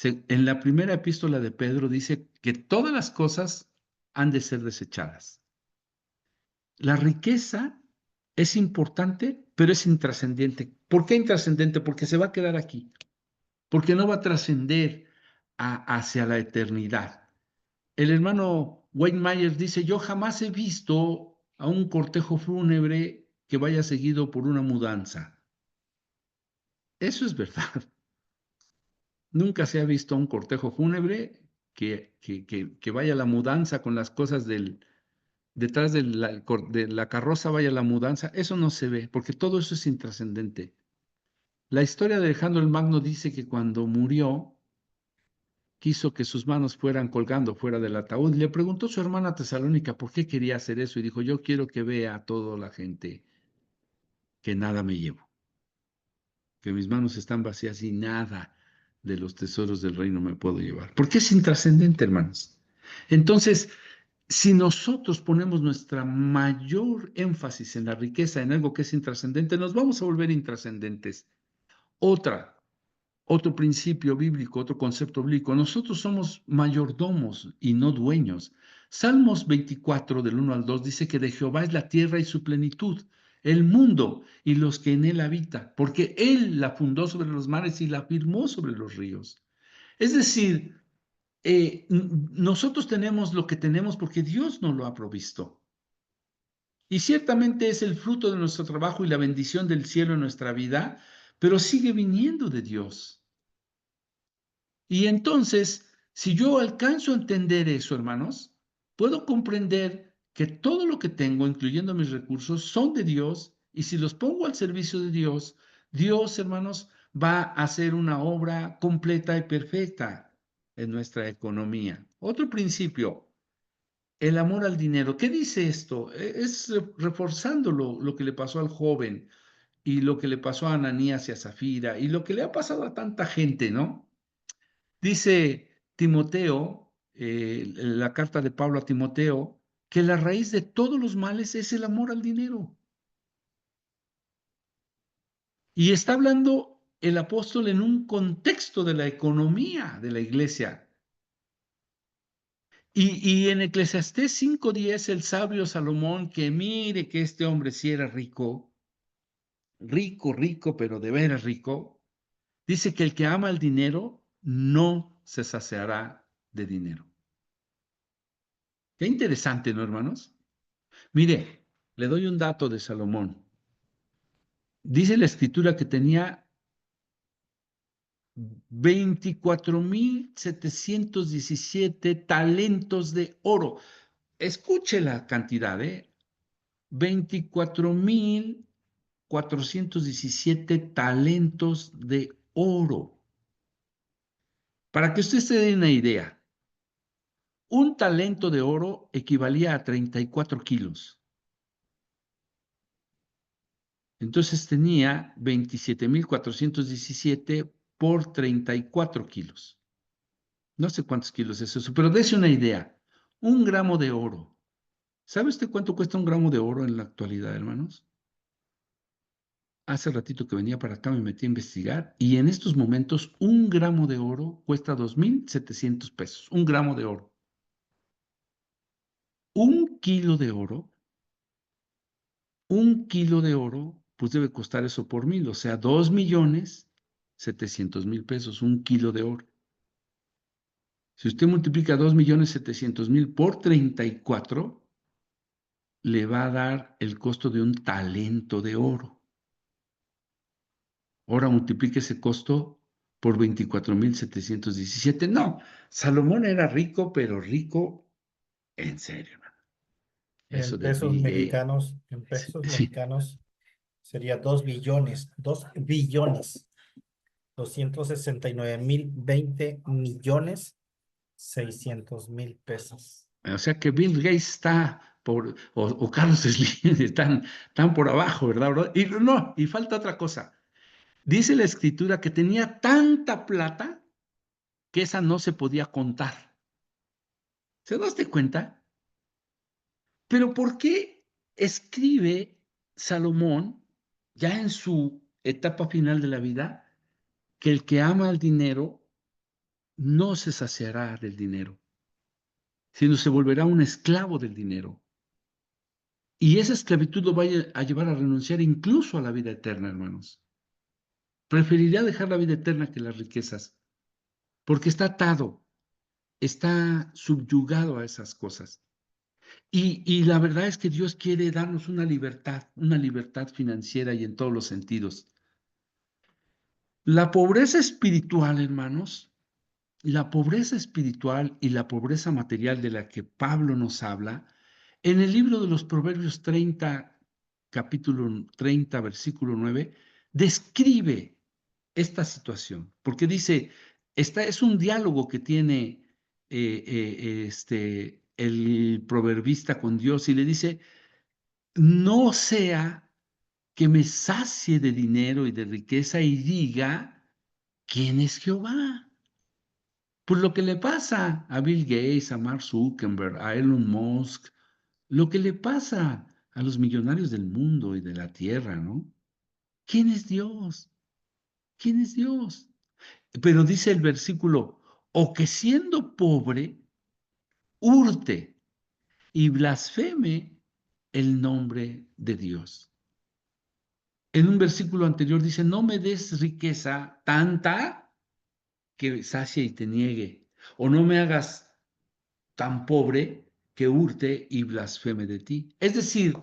En la primera epístola de Pedro dice que todas las cosas han de ser desechadas. La riqueza es importante, pero es intrascendente. ¿Por qué intrascendente? Porque se va a quedar aquí, porque no va a trascender hacia la eternidad. El hermano Wayne Myers dice, yo jamás he visto a un cortejo fúnebre que vaya seguido por una mudanza. Eso es verdad. Nunca se ha visto un cortejo fúnebre que vaya la mudanza con las cosas detrás de la carroza vaya la mudanza, eso no se ve, porque todo eso es intrascendente. La historia de Alejandro el Magno dice que cuando murió, quiso que sus manos fueran colgando fuera del ataúd. Y le preguntó a su hermana Tesalónica por qué quería hacer eso. Y dijo, yo quiero que vea a toda la gente que nada me llevo, que mis manos están vacías y nada de los tesoros del reino me puedo llevar. Porque es intrascendente, hermanos. Entonces, si nosotros ponemos nuestra mayor énfasis en la riqueza, en algo que es intrascendente, nos vamos a volver intrascendentes. Otro principio bíblico, otro concepto bíblico. Nosotros somos mayordomos y no dueños. Salmos 24, del 1 al 2, dice que de Jehová es la tierra y su plenitud, el mundo y los que en él habitan, porque él la fundó sobre los mares y la firmó sobre los ríos. Es decir, nosotros tenemos lo que tenemos porque Dios nos lo ha provisto. Y ciertamente es el fruto de nuestro trabajo y la bendición del cielo en nuestra vida, pero sigue viniendo de Dios. Y entonces, si yo alcanzo a entender eso, hermanos, puedo comprender que todo lo que tengo, incluyendo mis recursos, son de Dios, y si los pongo al servicio de Dios, Dios, hermanos, va a hacer una obra completa y perfecta en nuestra economía. Otro principio, el amor al dinero. ¿Qué dice esto? Es reforzando lo que le pasó al joven y lo que le pasó a Ananías y a Zafira y lo que le ha pasado a tanta gente, ¿no? Dice Timoteo, la carta de Pablo a Timoteo, que la raíz de todos los males es el amor al dinero. Y está hablando el apóstol en un contexto de la economía de la iglesia. Y en Eclesiastés 5:10, el sabio Salomón, que mire que este hombre sí era rico, rico, rico, pero de veras rico, dice que el que ama el dinero no se saciará de dinero. Qué interesante, ¿no, hermanos? Mire, le doy un dato de Salomón. Dice la escritura que tenía 24,717 talentos de oro. Escuche la cantidad, 24,417 talentos de oro. Para que usted se dé una idea, un talento de oro equivalía a 34 kilos. Entonces tenía 27,417 por 34 kilos. No sé cuántos kilos es eso, pero dése una idea. Un gramo de oro. ¿Sabe usted cuánto cuesta un gramo de oro en la actualidad, hermanos? Hace ratito que venía para acá, me metí a investigar y en estos momentos un gramo de oro cuesta 2,700 pesos. Un gramo de oro. Un kilo de oro, pues debe costar eso por 1,000, o sea, 2,700,000 pesos, un kilo de oro. Si usted multiplica 2,700,000 por 34, le va a dar el costo de un talento de oro. Ahora multiplique ese costo por 24,717. No, Salomón era rico, pero rico en serio, hermano. Eso En de pesos Bill Gates. mexicanos, en pesos Sí. mexicanos sería 2 billones, 2 billones, 269,020,600,000 pesos. O sea que Bill Gates está o Carlos Slim están por abajo, ¿verdad? Y no, y falta otra cosa. Dice la escritura que tenía tanta plata que esa no se podía contar. ¿Se daste cuenta? Pero ¿por qué escribe Salomón, ya en su etapa final de la vida, que el que ama al dinero no se saciará del dinero, sino se volverá un esclavo del dinero? Y esa esclavitud lo va a llevar a renunciar incluso a la vida eterna, hermanos. Preferiría dejar la vida eterna que las riquezas, porque está atado, está subyugado a esas cosas. Y la verdad es que Dios quiere darnos una libertad financiera y en todos los sentidos. La pobreza espiritual, hermanos, la pobreza espiritual y la pobreza material de la que Pablo nos habla, en el libro de los Proverbios 30, capítulo 30, versículo 9, describe esta situación, porque dice, es un diálogo que tiene el proverbista con Dios y le dice, no sea que me sacie de dinero y de riqueza y diga, ¿quién es Jehová? Pues lo que le pasa a Bill Gates, a Mark Zuckerberg, a Elon Musk, lo que le pasa a los millonarios del mundo y de la tierra, ¿no? ¿Quién es Dios? ¿Quién es Dios? Pero dice el versículo, o que siendo pobre, hurte y blasfeme el nombre de Dios. En un versículo anterior dice, no me des riqueza tanta que sacie y te niegue, o no me hagas tan pobre que hurte y blasfeme de ti. Es decir,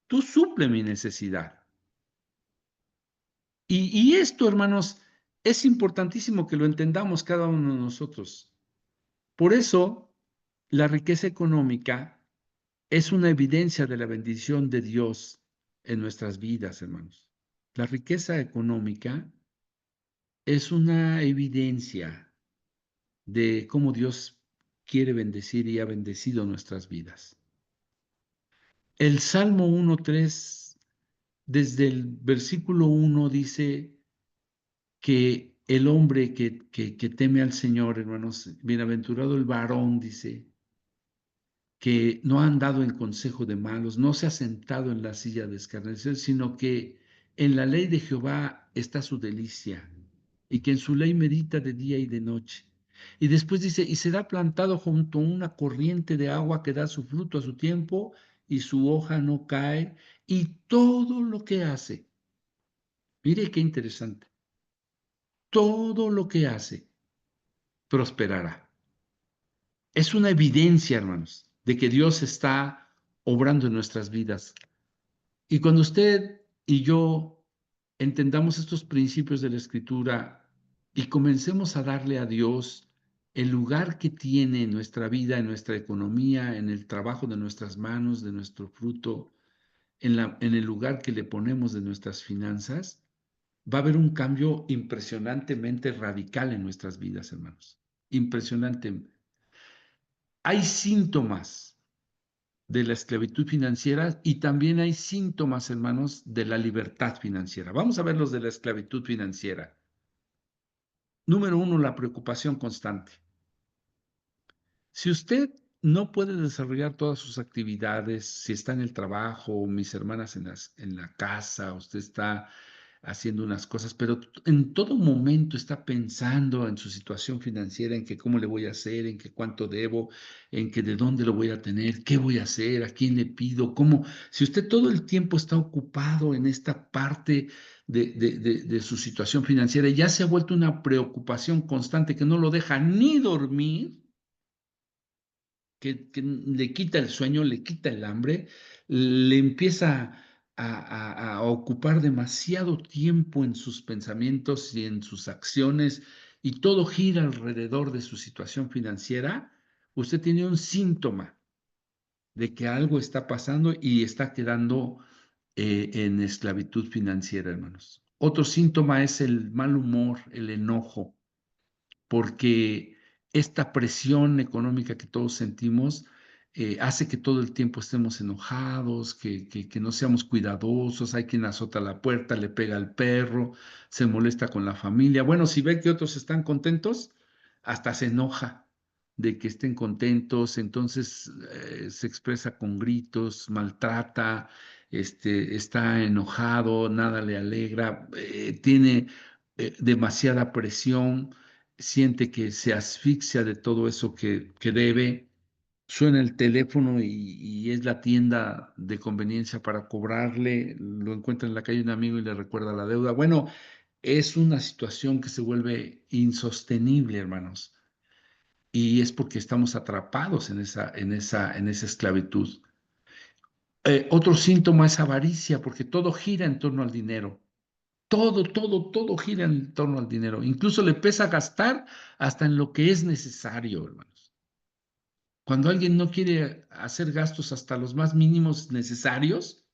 tú suple mi necesidad. Y esto, hermanos, es importantísimo que lo entendamos cada uno de nosotros. Por eso, la riqueza económica es una evidencia de la bendición de Dios en nuestras vidas, hermanos. La riqueza económica es una evidencia de cómo Dios quiere bendecir y ha bendecido nuestras vidas. El Salmo 1:3, desde el versículo 1, dice que el hombre que teme al Señor, hermanos, bienaventurado el varón, dice, que no ha andado en consejo de malos, no se ha sentado en la silla de escarnecedores, sino que en la ley de Jehová está su delicia, y que en su ley medita de día y de noche. Y después dice, y será plantado junto a una corriente de agua que da su fruto a su tiempo, y su hoja no cae, y todo lo que hace, mire qué interesante, todo lo que hace prosperará. Es una evidencia, hermanos, de que Dios está obrando en nuestras vidas. Y cuando usted y yo entendamos estos principios de la Escritura y comencemos a darle a Dios el lugar que tiene en nuestra vida, en nuestra economía, en el trabajo de nuestras manos, de nuestro fruto, en el lugar que le ponemos de nuestras finanzas, va a haber un cambio impresionantemente radical en nuestras vidas, hermanos. Impresionante. Hay síntomas de la esclavitud financiera y también hay síntomas, hermanos, de la libertad financiera. Vamos a ver los de la esclavitud financiera. Número uno, la preocupación constante. Si usted no puede desarrollar todas sus actividades, si está en el trabajo, mis hermanas en la casa, usted está haciendo unas cosas, pero en todo momento está pensando en su situación financiera, en que cómo le voy a hacer, en que cuánto debo, en que de dónde lo voy a tener, qué voy a hacer, a quién le pido, cómo. Si usted todo el tiempo está ocupado en esta parte de su situación financiera, ya se ha vuelto una preocupación constante que no lo deja ni dormir, que le quita el sueño, le quita el hambre, le empieza a ocupar demasiado tiempo en sus pensamientos y en sus acciones y todo gira alrededor de su situación financiera, usted tiene un síntoma de que algo está pasando y está quedando en esclavitud financiera, hermanos. Otro síntoma es el mal humor, el enojo, porque esta presión económica que todos sentimos hace que todo el tiempo estemos enojados, que no seamos cuidadosos. Hay quien azota la puerta, le pega al perro, se molesta con la familia. Bueno, si ve que otros están contentos, hasta se enoja de que estén contentos, entonces se expresa con gritos, maltrata, está enojado, nada le alegra, tiene demasiada presión, siente que se asfixia de todo eso que debe, suena el teléfono y es la tienda de conveniencia para cobrarle, lo encuentra en la calle un amigo y le recuerda la deuda. Bueno, es una situación que se vuelve insostenible, hermanos, y es porque estamos atrapados en esa esclavitud. Otro síntoma es avaricia, porque todo gira en torno al dinero. todo gira en torno al dinero. Incluso le pesa gastar hasta en lo que es necesario, hermanos. Cuando alguien no quiere hacer gastos hasta los más mínimos necesarios,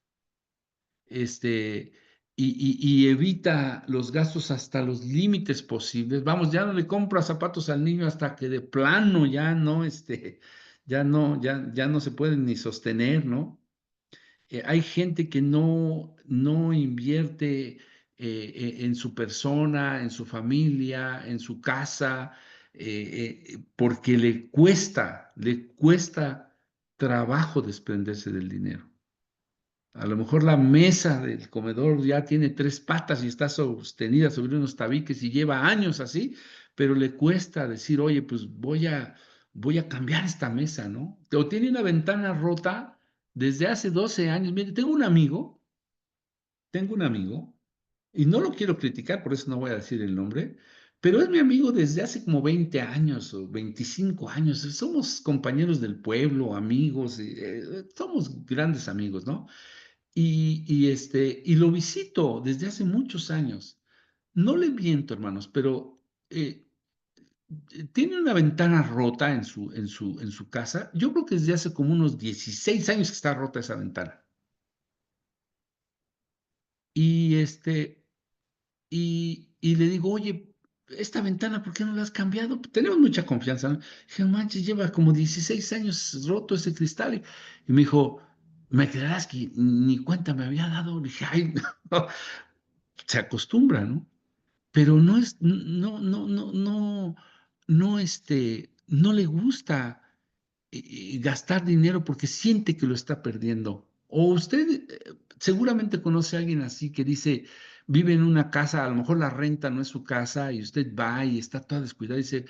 este, y evita los gastos hasta los límites posibles. Vamos, ya no le compra zapatos al niño hasta que de plano ya no, ya no se pueden ni sostener, ¿no? Hay gente que no invierte en su persona, en su familia, en su casa, porque le cuesta trabajo desprenderse del dinero. A lo mejor la mesa del comedor ya tiene 3 patas y está sostenida sobre unos tabiques y lleva años así, pero le cuesta decir, oye, pues voy a cambiar esta mesa, ¿no? O tiene una ventana rota desde hace 12 años. Mire, tengo un amigo, y no lo quiero criticar, por eso no voy a decir el nombre, pero es mi amigo desde hace como 20 años o 25 años. Somos compañeros del pueblo, amigos, somos grandes amigos, ¿no? Y lo visito desde hace muchos años. No le miento, hermanos, pero tiene una ventana rota en su casa. Yo creo que desde hace como unos 16 años que está rota esa ventana. Y, y le digo, oye, esta ventana, ¿por qué no la has cambiado? Tenemos mucha confianza, ¿no? Dije, no manches, lleva como 16 años roto ese cristal. Y me dijo, ¿me creerás que ni cuenta me había dado? Le dije, ay, no. Se acostumbra, ¿no? Pero no le gusta gastar dinero porque siente que lo está perdiendo. O usted seguramente conoce a alguien así que dice, vive en una casa, a lo mejor la renta no es su casa y usted va y está toda descuidada y dice,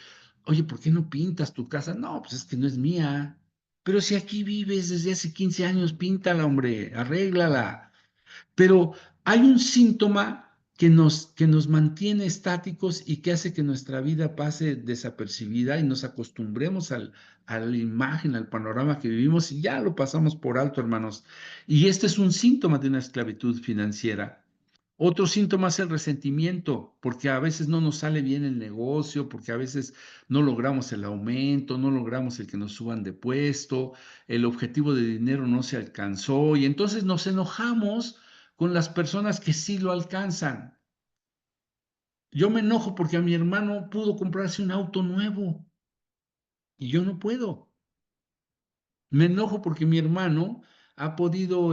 oye, ¿por qué no pintas tu casa? No, pues es que no es mía. Pero si aquí vives desde hace 15 años, píntala, hombre, arréglala. Pero hay un síntoma que nos mantiene estáticos y que hace que nuestra vida pase desapercibida y nos acostumbremos a la imagen, al panorama que vivimos y ya lo pasamos por alto, hermanos. Y este es un síntoma de una esclavitud financiera. Otro síntoma es el resentimiento, porque a veces no nos sale bien el negocio, porque a veces no logramos el aumento, no logramos el que nos suban de puesto, el objetivo de dinero no se alcanzó y entonces nos enojamos con las personas que sí lo alcanzan. Yo me enojo porque a mi hermano pudo comprarse un auto nuevo y yo no puedo. Me enojo porque mi hermano ha podido,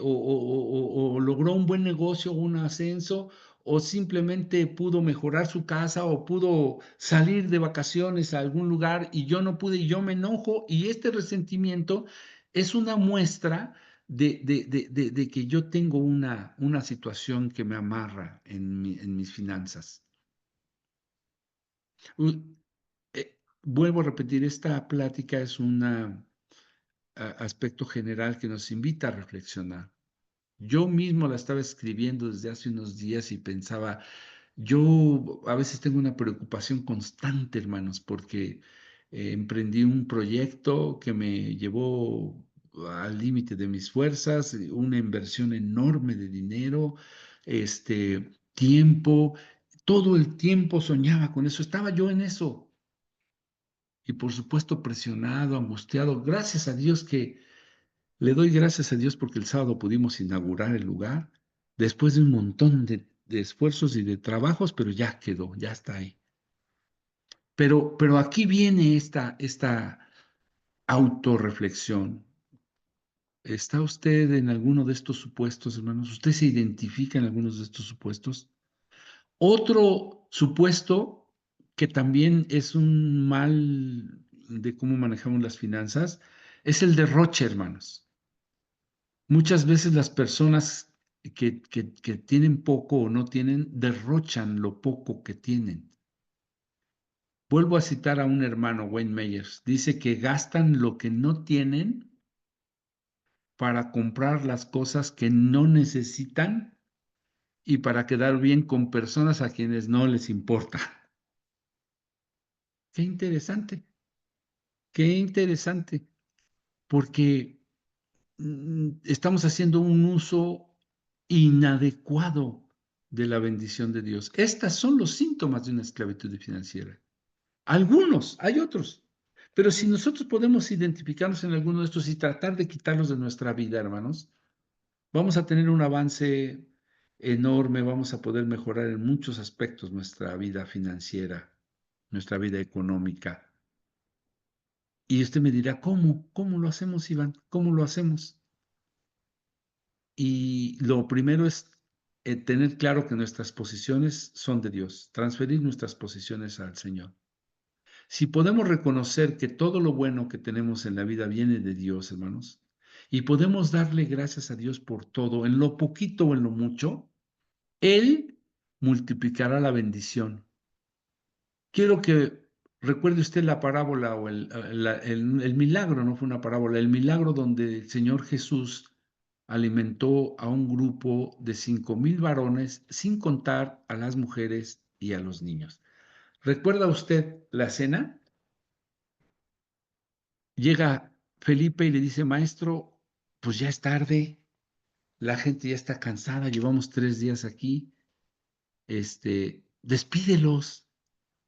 o logró un buen negocio, un ascenso, o simplemente pudo mejorar su casa, o pudo salir de vacaciones a algún lugar y yo no pude, y yo me enojo, y este resentimiento es una muestra de que yo tengo una situación que me amarra en mis finanzas. Vuelvo a repetir, esta plática es un aspecto general que nos invita a reflexionar. Yo mismo la estaba escribiendo desde hace unos días y pensaba, yo a veces tengo una preocupación constante, hermanos, porque emprendí un proyecto que me llevó al límite de mis fuerzas, una inversión enorme de dinero, tiempo, todo el tiempo soñaba con eso, estaba yo en eso. Y por supuesto presionado, angustiado, gracias a Dios que le doy gracias a Dios porque el sábado pudimos inaugurar el lugar después de un montón de esfuerzos y de trabajos, pero ya quedó, ya está ahí. Pero aquí viene esta autorreflexión. ¿Está usted en alguno de estos supuestos, hermanos? ¿Usted se identifica en algunos de estos supuestos? Otro supuesto que también es un mal de cómo manejamos las finanzas es el derroche, hermanos. Muchas veces las personas que tienen poco o no tienen, derrochan lo poco que tienen. Vuelvo a citar a un hermano, Wayne Myers, dice que gastan lo que no tienen para comprar las cosas que no necesitan y para quedar bien con personas a quienes no les importa. Qué interesante, porque estamos haciendo un uso inadecuado de la bendición de Dios. Estos son los síntomas de una esclavitud financiera. Algunos, hay otros. Pero si nosotros podemos identificarnos en alguno de estos y tratar de quitarlos de nuestra vida, hermanos, vamos a tener un avance enorme, vamos a poder mejorar en muchos aspectos nuestra vida financiera, nuestra vida económica. Y usted me dirá, ¿cómo? ¿Cómo lo hacemos, Iván? ¿Cómo lo hacemos? Y lo primero es tener claro que nuestras posiciones son de Dios, transferir nuestras posiciones al Señor. Si podemos reconocer que todo lo bueno que tenemos en la vida viene de Dios, hermanos, y podemos darle gracias a Dios por todo, en lo poquito o en lo mucho, Él multiplicará la bendición. Quiero que recuerde usted la parábola o el milagro, no fue una parábola, el milagro donde el Señor Jesús alimentó a un grupo de 5,000 varones, sin contar a las mujeres y a los niños. ¿Recuerda usted la cena? Llega Felipe y le dice, maestro, pues ya es tarde, la gente ya está cansada, llevamos 3 días aquí, despídelos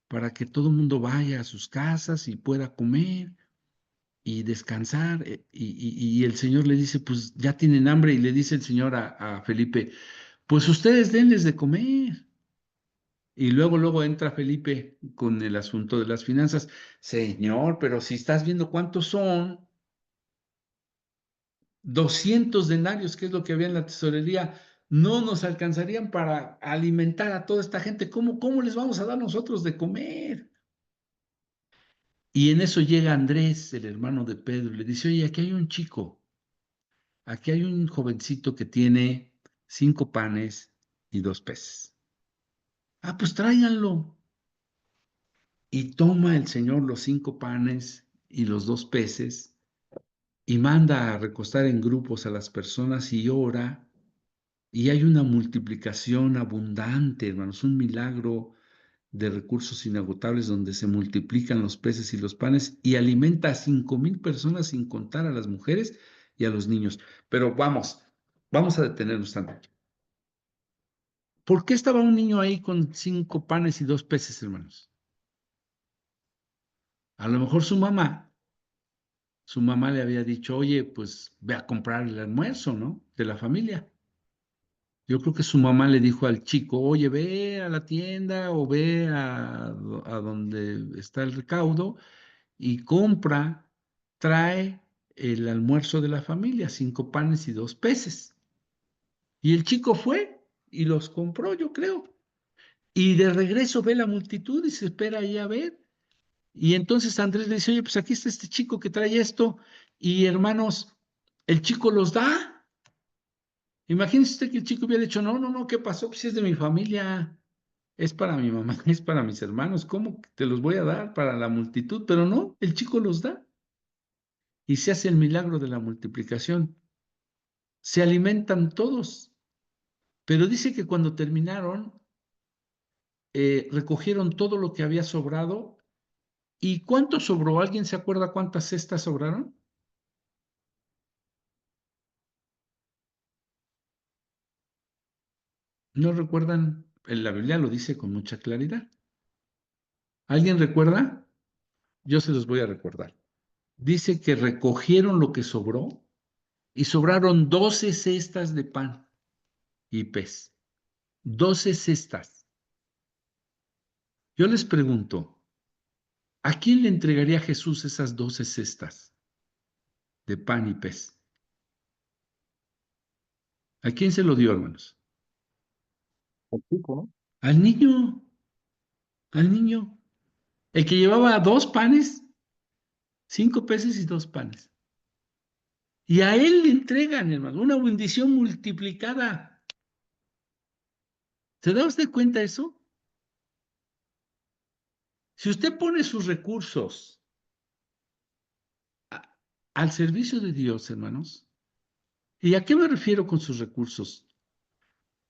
para que todo el mundo vaya a sus casas y pueda comer y descansar. Y el Señor le dice, pues ya tienen hambre, y le dice el Señor a Felipe, pues ustedes denles de comer. Y luego entra Felipe con el asunto de las finanzas. Señor, pero si estás viendo cuántos son, 200 denarios, que es lo que había en la tesorería, no nos alcanzarían para alimentar a toda esta gente. ¿Cómo les vamos a dar nosotros de comer? Y en eso llega Andrés, el hermano de Pedro, y le dice, oye, aquí hay un chico, aquí hay un jovencito que tiene 5 panes y 2 peces. Ah, pues tráiganlo. Y toma el Señor los 5 panes y los 2 peces y manda a recostar en grupos a las personas y ora. Y hay una multiplicación abundante, hermanos, un milagro de recursos inagotables donde se multiplican los peces y los panes y alimenta a 5,000 personas sin contar a las mujeres y a los niños. Pero vamos a detenernos tanto. ¿Por qué estaba un niño ahí con 5 panes y 2 peces, hermanos? A lo mejor su mamá le había dicho, oye, pues ve a comprar el almuerzo, ¿no? De la familia. Yo creo que su mamá le dijo al chico, oye, ve a la tienda o ve a donde está el recaudo y compra, trae el almuerzo de la familia, 5 panes y 2 peces. Y el chico fue y los compró, yo creo. Y de regreso ve la multitud y se espera ahí a ver. Y entonces Andrés le dice, oye, pues aquí está este chico que trae esto. Y hermanos, el chico los da. Imagínese usted que el chico hubiera dicho, no, ¿qué pasó? Pues si es de mi familia, es para mi mamá, es para mis hermanos, ¿cómo te los voy a dar para la multitud? Pero no, el chico los da y se hace el milagro de la multiplicación. Se alimentan todos, pero dice que cuando terminaron, recogieron todo lo que había sobrado. ¿Y cuánto sobró? ¿Alguien se acuerda cuántas cestas sobraron? ¿No recuerdan? En la Biblia lo dice con mucha claridad. ¿Alguien recuerda? Yo se los voy a recordar. Dice que recogieron lo que sobró y sobraron 12 cestas de pan y pez. 12 cestas. Yo les pregunto, ¿a quién le entregaría Jesús esas 12 cestas de pan y pez? ¿A quién se lo dio, hermanos? El chico, ¿no? Al niño, al niño. El que llevaba 2 panes, 5 peces y 2 panes. Y a él le entregan, hermano, una bendición multiplicada. ¿Se da usted cuenta de eso? Si usted pone sus recursos al servicio de Dios, hermanos, ¿y a qué me refiero con sus recursos?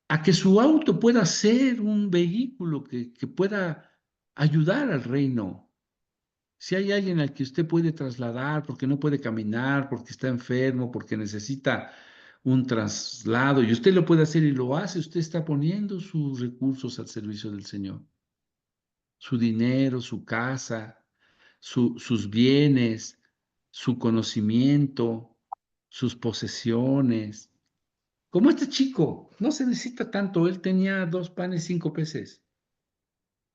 A que su auto pueda ser un vehículo que pueda ayudar al reino. Si hay alguien al que usted puede trasladar porque no puede caminar, porque está enfermo, porque necesita un traslado, y usted lo puede hacer y lo hace, usted está poniendo sus recursos al servicio del Señor, su dinero, su casa, sus bienes, su conocimiento, sus posesiones. Como este chico, no se necesita tanto, él tenía 2 panes, 5 peces.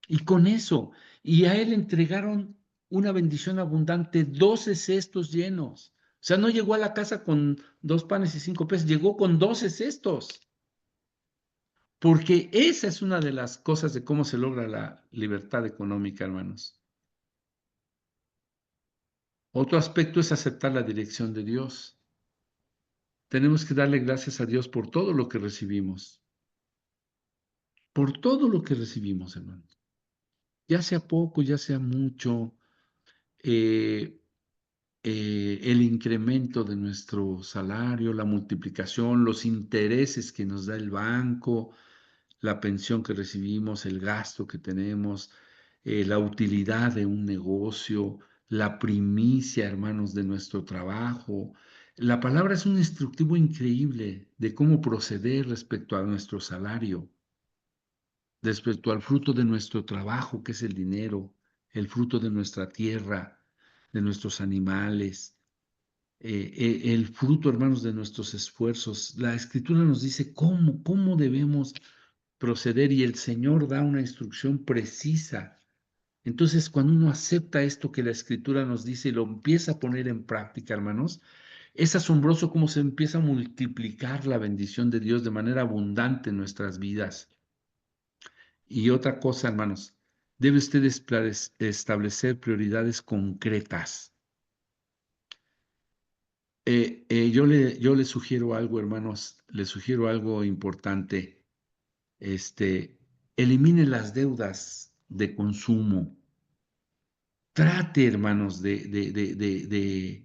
Y con eso, y a él entregaron una bendición abundante, 12 cestos llenos. O sea, no llegó a la casa con 2 panes y 5 peces, llegó con 12 cestos. Porque esa es una de las cosas de cómo se logra la libertad económica, hermanos. Otro aspecto es aceptar la dirección de Dios. Tenemos que darle gracias a Dios por todo lo que recibimos. Por todo lo que recibimos, hermanos. Ya sea poco, ya sea mucho, eh, el incremento de nuestro salario, la multiplicación, los intereses que nos da el banco, la pensión que recibimos, el gasto que tenemos, la utilidad de un negocio, la primicia, hermanos, de nuestro trabajo. La palabra es un instructivo increíble de cómo proceder respecto a nuestro salario, respecto al fruto de nuestro trabajo, que es el dinero, el fruto de nuestra tierra, de nuestros animales, el fruto, hermanos, de nuestros esfuerzos. La Escritura nos dice cómo debemos proceder y el Señor da una instrucción precisa. Entonces, cuando uno acepta esto que la Escritura nos dice y lo empieza a poner en práctica, hermanos, es asombroso cómo se empieza a multiplicar la bendición de Dios de manera abundante en nuestras vidas. Y otra cosa, hermanos, debe usted establecer prioridades concretas. Yo le sugiero algo, hermanos, le sugiero algo importante. Elimine las deudas de consumo. Trate, hermanos, de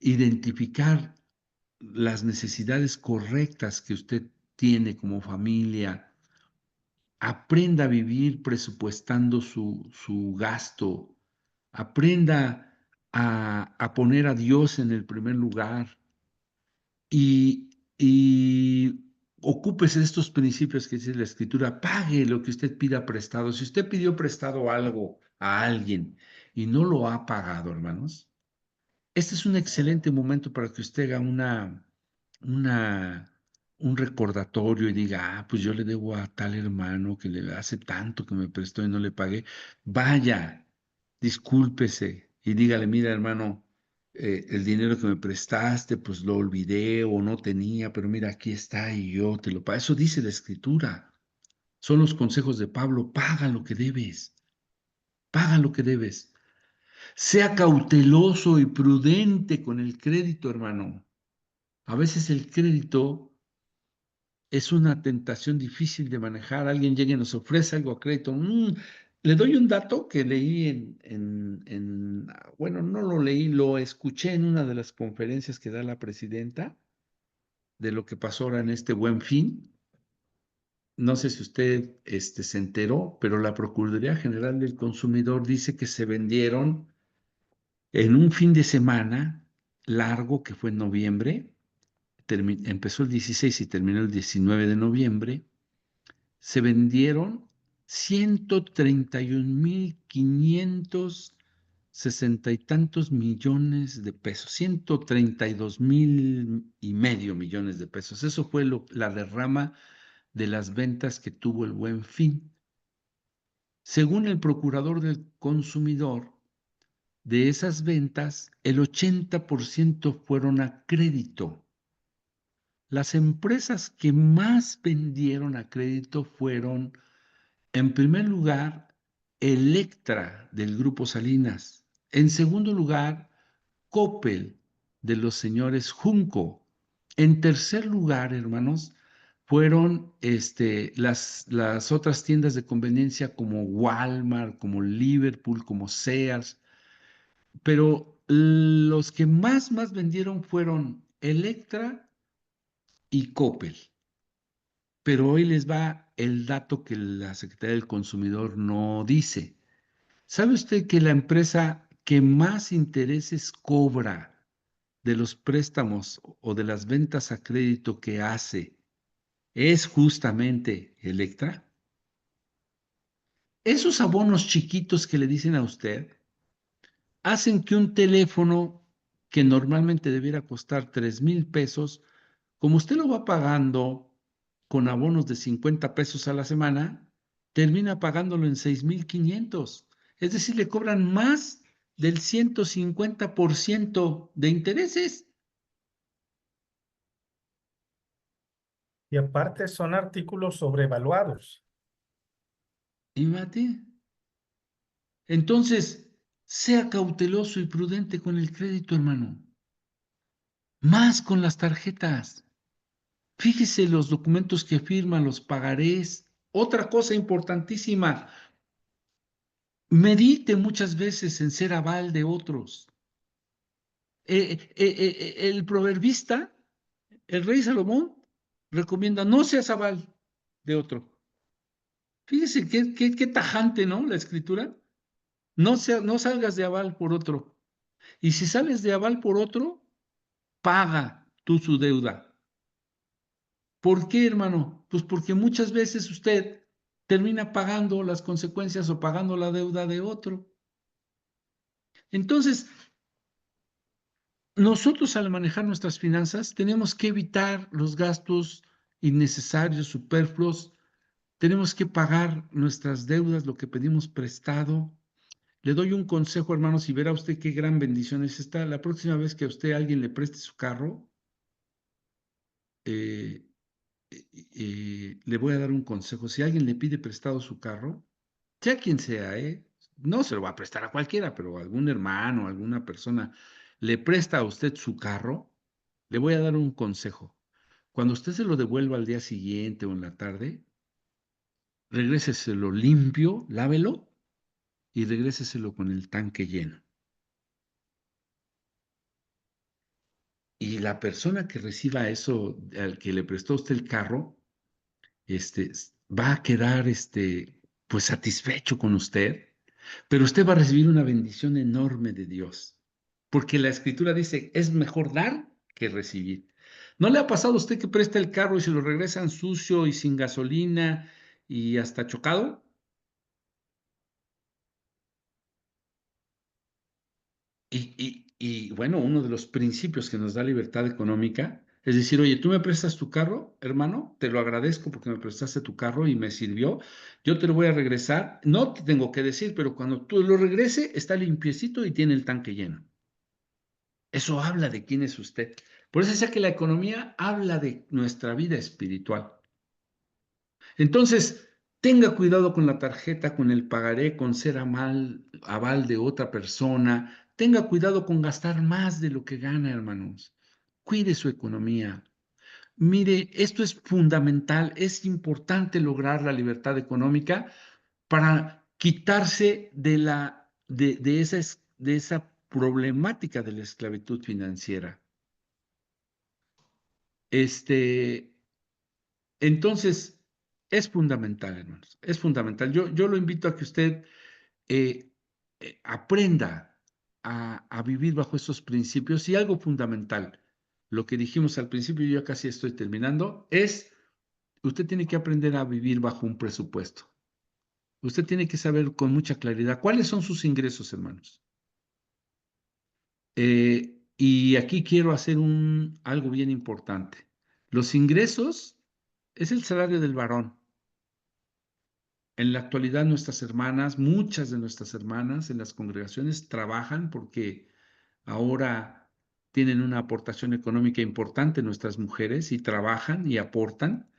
identificar las necesidades correctas que usted tiene como familia. Aprenda a vivir presupuestando su gasto. Aprenda a poner a Dios en el primer lugar y ocúpese de estos principios que dice la Escritura. Pague lo que usted pida prestado. Si usted pidió prestado algo a alguien y no lo ha pagado, hermanos, este es un excelente momento para que usted haga una, un recordatorio y diga, pues yo le debo a tal hermano que le hace tanto que me prestó y no le pagué. Vaya, discúlpese y dígale, mira, hermano, el dinero que me prestaste, pues lo olvidé o no tenía, pero mira, aquí está y yo te lo pago. Eso dice la Escritura. Son los consejos de Pablo. Paga lo que debes. Paga lo que debes. Sea cauteloso y prudente con el crédito, hermano. A veces el crédito es una tentación difícil de manejar. Alguien llega y nos ofrece algo a crédito. Le doy un dato que leí bueno, no lo leí, lo escuché en una de las conferencias que da la presidenta de lo que pasó ahora en este Buen Fin. No sé si usted se enteró, pero la Procuraduría General del Consumidor dice que se vendieron en un fin de semana largo que fue en noviembre, empezó el 16 y terminó el 19 de noviembre, se vendieron 131,560 y tantos millones de pesos, 132,500,000 de pesos. Eso fue la derrama de las ventas que tuvo el Buen Fin. Según el procurador del consumidor, de esas ventas, el 80% fueron a crédito. Las empresas que más vendieron a crédito fueron, en primer lugar, Electra del Grupo Salinas. En segundo lugar, Coppel de los señores Junco. En tercer lugar, hermanos, fueron las otras tiendas de conveniencia como Walmart, como Liverpool, como Sears, pero los que más vendieron fueron Electra y Coppel. Pero hoy les va el dato que la Secretaría del Consumidor no dice. ¿Sabe usted que la empresa que más intereses cobra de los préstamos o de las ventas a crédito que hace es justamente Electra? Esos abonos chiquitos que le dicen a usted hacen que un teléfono que normalmente debiera costar 3,000 pesos, como usted lo va pagando con abonos de 50 pesos a la semana, termina pagándolo en 6,500. Es decir, le cobran más del 150% de intereses. Y aparte son artículos sobrevaluados. ¿Y mate? Entonces, sea cauteloso y prudente con el crédito, hermano. Más con las tarjetas. Fíjese los documentos que firman, los pagarés. Otra cosa importantísima, medite muchas veces en ser aval de otros. El proverbista, el rey Salomón, recomienda no seas aval de otro. Fíjese qué tajante, ¿no? La escritura. No salgas de aval por otro. Y si sales de aval por otro, paga tú su deuda. ¿Por qué, hermano? Pues porque muchas veces usted termina pagando las consecuencias o pagando la deuda de otro. Entonces, nosotros al manejar nuestras finanzas tenemos que evitar los gastos innecesarios, superfluos. Tenemos que pagar nuestras deudas, lo que pedimos prestado. Le doy un consejo, hermanos, y verá usted qué gran bendición es esta. La próxima vez que a usted alguien le preste su carro, eh, le voy a dar un consejo. Si alguien le pide prestado su carro, sea quien sea, no se lo va a prestar a cualquiera, pero algún hermano, alguna persona le presta a usted su carro, le voy a dar un consejo. Cuando usted se lo devuelva al día siguiente o en la tarde, regréseselo limpio, lávelo y regréseselo con el tanque lleno. Y la persona que reciba eso, al que le prestó usted el carro, va a quedar, pues satisfecho con usted, pero usted va a recibir una bendición enorme de Dios, porque la Escritura dice, es mejor dar que recibir. ¿No le ha pasado a usted que presta el carro y se lo regresan sucio y sin gasolina y hasta chocado? Bueno, uno de los principios que nos da libertad económica es decir, oye, tú me prestas tu carro, hermano, te lo agradezco porque me prestaste tu carro y me sirvió, yo te lo voy a regresar, no te tengo que decir, pero cuando tú lo regrese, está limpiecito y tiene el tanque lleno. Eso habla de quién es usted. Por eso decía que la economía habla de nuestra vida espiritual. Entonces, tenga cuidado con la tarjeta, con el pagaré, con ser aval de otra persona. Tenga cuidado con gastar más de lo que gana, hermanos. Cuide su economía. Mire, esto es fundamental, es importante lograr la libertad económica para quitarse de esa problemática de la esclavitud financiera. Este, entonces, es fundamental, hermanos, es fundamental. Yo lo invito a que usted eh, aprenda a vivir bajo esos principios y algo fundamental, lo que dijimos al principio, yo ya casi estoy terminando, es usted tiene que aprender a vivir bajo un presupuesto. Usted tiene que saber con mucha claridad cuáles son sus ingresos, hermanos. Y aquí quiero hacer algo bien importante. Los ingresos es el salario del varón. En la actualidad nuestras hermanas, muchas de nuestras hermanas en las congregaciones trabajan porque ahora tienen una aportación económica importante nuestras mujeres y trabajan y aportan.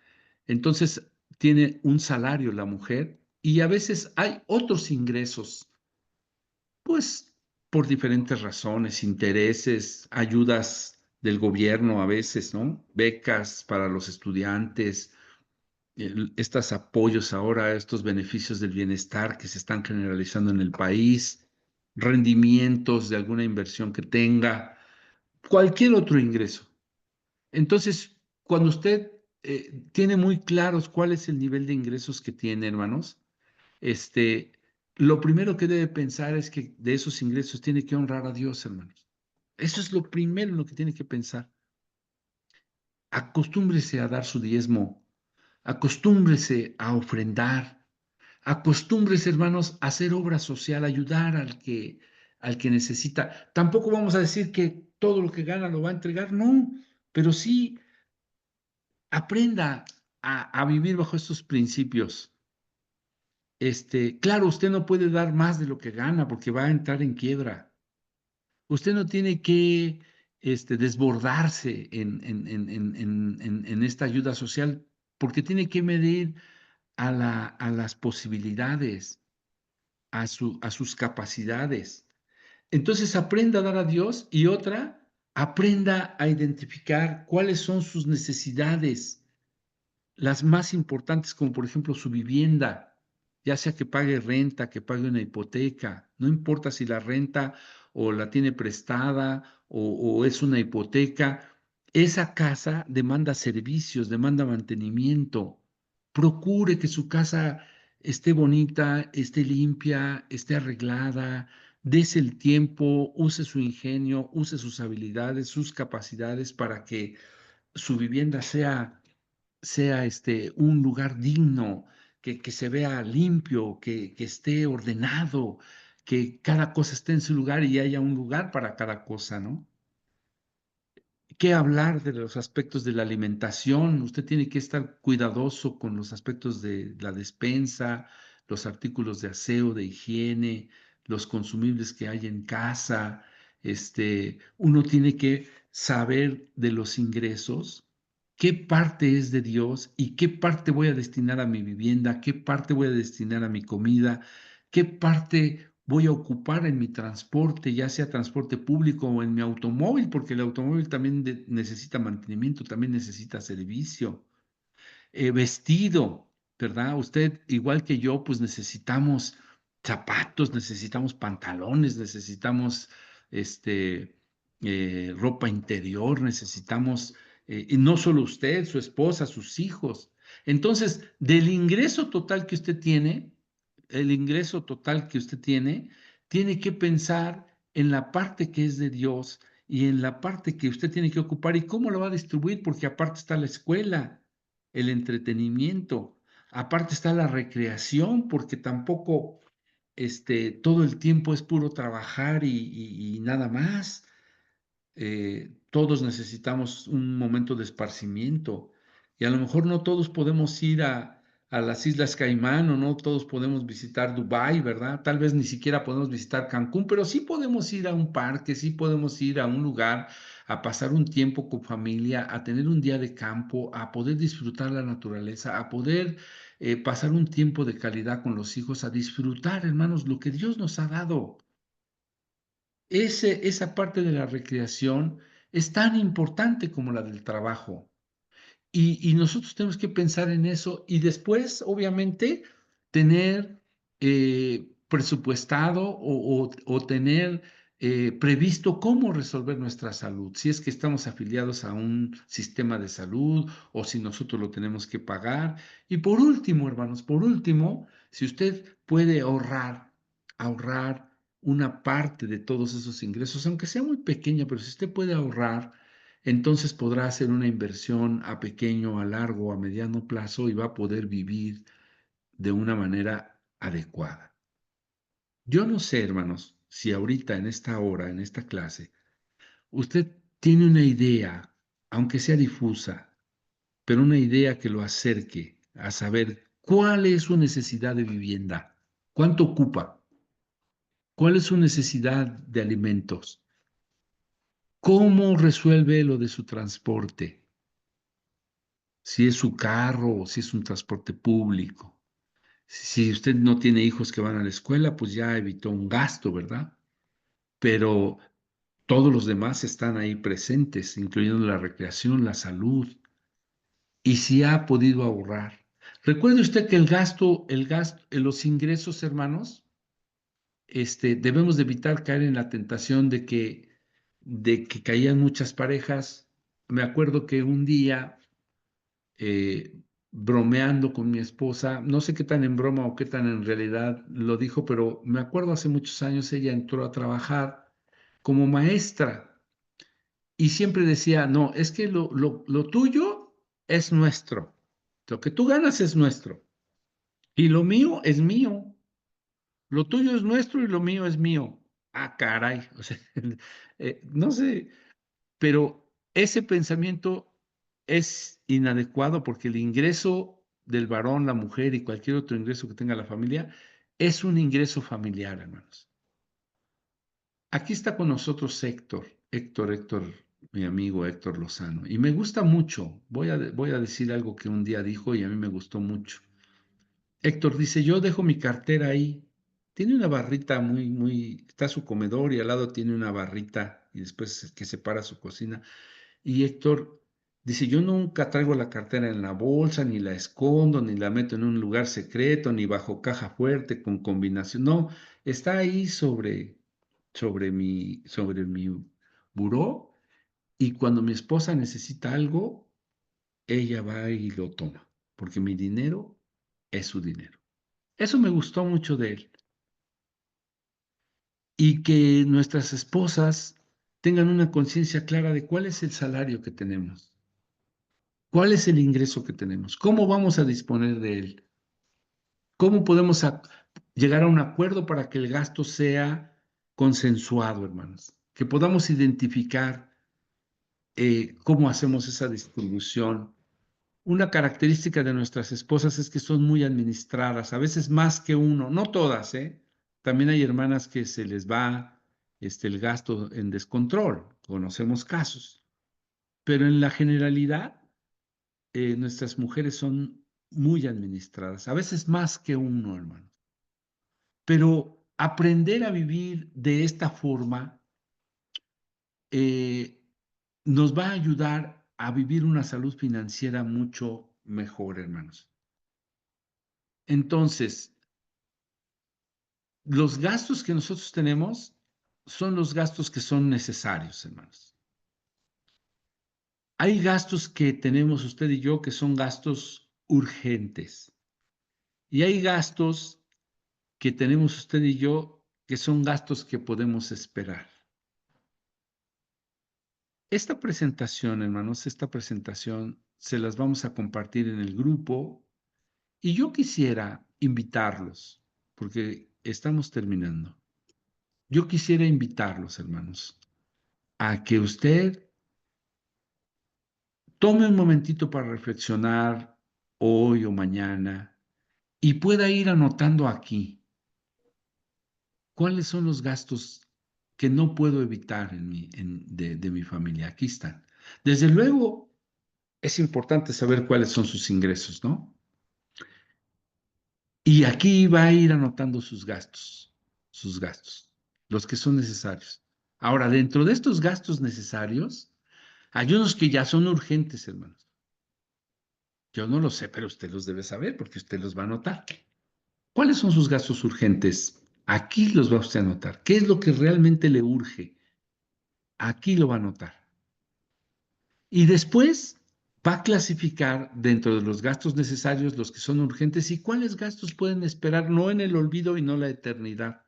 Entonces tiene un salario la mujer y a veces hay otros ingresos, pues por diferentes razones, intereses, ayudas del gobierno a veces, ¿no? Becas para los estudiantes, estos apoyos ahora, estos beneficios del bienestar que se están generalizando en el país, rendimientos de alguna inversión que tenga, cualquier otro ingreso. Entonces, cuando usted tiene muy claros cuál es el nivel de ingresos que tiene, hermanos, lo primero que debe pensar es que de esos ingresos tiene que honrar a Dios, hermanos. Eso es lo primero en lo que tiene que pensar. Acostúmbrese a dar su diezmo, acostúmbrese a ofrendar, acostúmbrese, hermanos, a hacer obra social, ayudar al que necesita. Tampoco vamos a decir que todo lo que gana lo va a entregar, no, pero sí aprenda a vivir bajo estos principios. Claro, usted no puede dar más de lo que gana porque va a entrar en quiebra. Usted no tiene que desbordarse en esta ayuda social porque tiene que medir a las posibilidades, a sus capacidades. Entonces aprenda a dar a Dios y otra, aprenda a identificar cuáles son sus necesidades, las más importantes, como por ejemplo su vivienda, ya sea que pague renta, que pague una hipoteca, no importa si la renta o la tiene prestada o es una hipoteca, esa casa demanda servicios, demanda mantenimiento. Procure que su casa esté bonita, esté limpia, esté arreglada, dese el tiempo, use su ingenio, use sus habilidades, sus capacidades para que su vivienda sea un lugar digno, que se vea limpio, que esté ordenado, que cada cosa esté en su lugar y haya un lugar para cada cosa, ¿no? ¿Qué hablar de los aspectos de la alimentación? Usted tiene que estar cuidadoso con los aspectos de la despensa, los artículos de aseo, de higiene, los consumibles que hay en casa. Uno tiene que saber de los ingresos, qué parte es de Dios y qué parte voy a destinar a mi vivienda, qué parte voy a destinar a mi comida, qué parte voy a ocupar en mi transporte, ya sea transporte público o en mi automóvil, porque el automóvil también necesita mantenimiento, también necesita servicio. Vestido, ¿verdad? Usted, igual que yo, pues necesitamos zapatos, necesitamos pantalones, necesitamos ropa interior, necesitamos, y no solo usted, su esposa, sus hijos. Entonces, del ingreso total que usted tiene, el ingreso total que usted tiene que pensar en la parte que es de Dios y en la parte que usted tiene que ocupar y cómo lo va a distribuir, porque aparte está la escuela, el entretenimiento, aparte está la recreación, porque tampoco todo el tiempo es puro trabajar y nada más. Todos necesitamos un momento de esparcimiento y a lo mejor no todos podemos ir a las Islas Caimán o no todos podemos visitar Dubái, ¿verdad? Tal vez ni siquiera podemos visitar Cancún, pero sí podemos ir a un parque, sí podemos ir a un lugar a pasar un tiempo con familia, a tener un día de campo, a poder disfrutar la naturaleza, a poder pasar un tiempo de calidad con los hijos, a disfrutar, hermanos, lo que Dios nos ha dado. Esa parte de la recreación es tan importante como la del trabajo. Y nosotros tenemos que pensar en eso y después, obviamente, tener presupuestado o tener previsto cómo resolver nuestra salud, si es que estamos afiliados a un sistema de salud o si nosotros lo tenemos que pagar. Y por último, hermanos, por último, si usted puede ahorrar una parte de todos esos ingresos, aunque sea muy pequeña, pero si usted puede ahorrar, entonces podrá hacer una inversión a pequeño, a largo, a mediano plazo y va a poder vivir de una manera adecuada. Yo no sé, hermanos, si ahorita en esta hora, en esta clase, usted tiene una idea, aunque sea difusa, pero una idea que lo acerque a saber cuál es su necesidad de vivienda, cuánto ocupa, cuál es su necesidad de alimentos, cómo resuelve lo de su transporte, si es su carro o si es un transporte público. Si usted no tiene hijos que van a la escuela, pues ya evitó un gasto, ¿verdad? Pero todos los demás están ahí presentes, incluyendo la recreación, la salud, y si ha podido ahorrar. Recuerde usted que los ingresos, hermanos, debemos de evitar caer en la tentación de que caían muchas parejas. Me acuerdo que un día eh, bromeando con mi esposa, no sé qué tan en broma o qué tan en realidad lo dijo, pero me acuerdo hace muchos años ella entró a trabajar como maestra y siempre decía, no, es que lo tuyo es nuestro. Lo que tú ganas es nuestro. Y lo mío es mío. Lo tuyo es nuestro y lo mío es mío. Ah, caray. O sea, no sé, pero ese pensamiento es inadecuado porque el ingreso del varón, la mujer y cualquier otro ingreso que tenga la familia es un ingreso familiar, hermanos. Aquí está con nosotros Héctor, mi amigo Héctor Lozano, y me gusta mucho. Voy a decir algo que un día dijo y a mí me gustó mucho. Héctor dice, yo dejo mi cartera ahí. Tiene una barrita está su comedor y al lado tiene una barrita y después que separa su cocina. Y Héctor dice, yo nunca traigo la cartera en la bolsa, ni la escondo, ni la meto en un lugar secreto, ni bajo caja fuerte con combinación. No, está ahí sobre mi buró y cuando mi esposa necesita algo, ella va y lo toma, porque mi dinero es su dinero. Eso me gustó mucho de él. Y que nuestras esposas tengan una conciencia clara de cuál es el salario que tenemos, cuál es el ingreso que tenemos, cómo vamos a disponer de él, cómo podemos llegar a un acuerdo para que el gasto sea consensuado, hermanos, que podamos identificar cómo hacemos esa distribución. Una característica de nuestras esposas es que son muy administradas, a veces más que uno, no todas, ¿eh? También hay hermanas que se les va el gasto en descontrol, conocemos casos, pero en la generalidad nuestras mujeres son muy administradas, a veces más que uno, hermano. Pero aprender a vivir de esta forma eh, nos va a ayudar a vivir una salud financiera mucho mejor, hermanos. Entonces, los gastos que nosotros tenemos son los gastos que son necesarios, hermanos. Hay gastos que tenemos usted y yo que son gastos urgentes. Y hay gastos que tenemos usted y yo que son gastos que podemos esperar. Esta presentación, hermanos, esta presentación se las vamos a compartir en el grupo y yo quisiera invitarlos, porque estamos terminando. Yo quisiera invitarlos, hermanos, a que usted tome un momentito para reflexionar hoy o mañana y pueda ir anotando aquí cuáles son los gastos que no puedo evitar de mi familia. Aquí están. Desde luego, es importante saber cuáles son sus ingresos, ¿no? Y aquí va a ir anotando sus gastos, los que son necesarios. Ahora, dentro de estos gastos necesarios, hay unos que ya son urgentes, hermanos. Yo no lo sé, pero usted los debe saber porque usted los va a anotar. ¿Cuáles son sus gastos urgentes? Aquí los va usted a anotar. ¿Qué es lo que realmente le urge? Aquí lo va a anotar. Y después va a clasificar dentro de los gastos necesarios los que son urgentes y cuáles gastos pueden esperar no en el olvido y no la eternidad.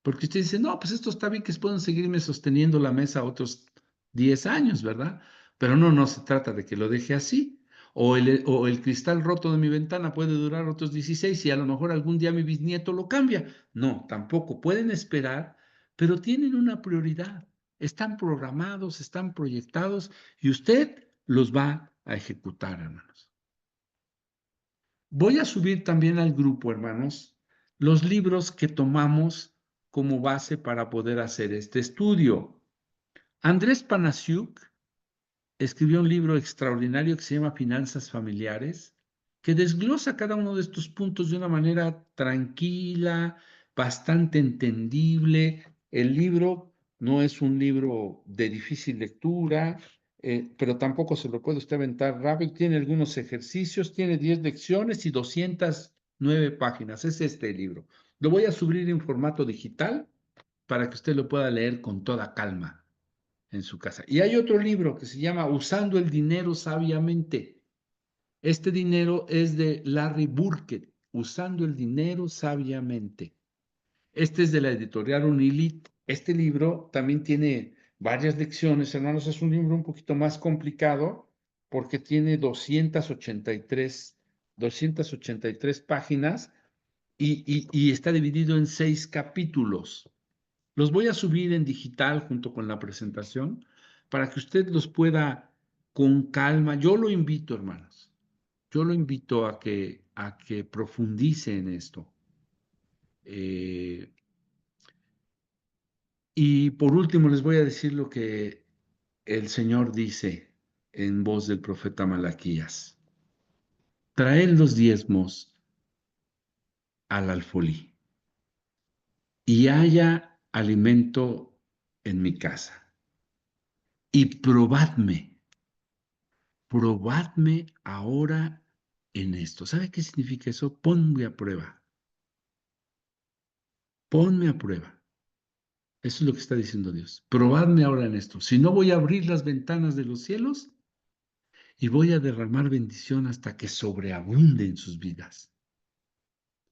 Porque usted dice, no, pues esto está bien que puedan seguirme sosteniendo la mesa otros 10 años, ¿verdad? Pero no se trata de que lo deje así. O el cristal roto de mi ventana puede durar otros 16 y a lo mejor algún día mi bisnieto lo cambia. No, tampoco. Pueden esperar, pero tienen una prioridad. Están programados, están proyectados y usted los va a ejecutar, hermanos. Voy a subir también al grupo, hermanos, los libros que tomamos como base para poder hacer este estudio. Andrés Panasiuk escribió un libro extraordinario que se llama Finanzas Familiares, que desglosa cada uno de estos puntos de una manera tranquila, bastante entendible. El libro no es un libro de difícil lectura, pero tampoco se lo puede usted aventar rápido. Tiene algunos ejercicios, tiene 10 lecciones y 209 páginas. Es este libro. Lo voy a subir en formato digital para que usted lo pueda leer con toda calma en su casa. Y hay otro libro que se llama Usando el dinero sabiamente. Este dinero es de Larry Burkett, Usando el dinero sabiamente. Este es de la editorial Unilit. Este libro también tiene varias lecciones, hermanos. Es un libro un poquito más complicado porque tiene 283 páginas y está dividido en 6 capítulos. Los voy a subir en digital junto con la presentación para que usted los pueda con calma. Yo lo invito, hermanos. Yo lo invito a que profundice en esto. Y por último les voy a decir lo que el Señor dice en voz del profeta Malaquías. Traed los diezmos al alfolí y haya alimento en mi casa. Y probadme ahora en esto. ¿Sabe qué significa eso? Ponme a prueba. Ponme a prueba. Eso es lo que está diciendo Dios. Probadme ahora en esto. Si no, voy a abrir las ventanas de los cielos y voy a derramar bendición hasta que sobreabunde en sus vidas.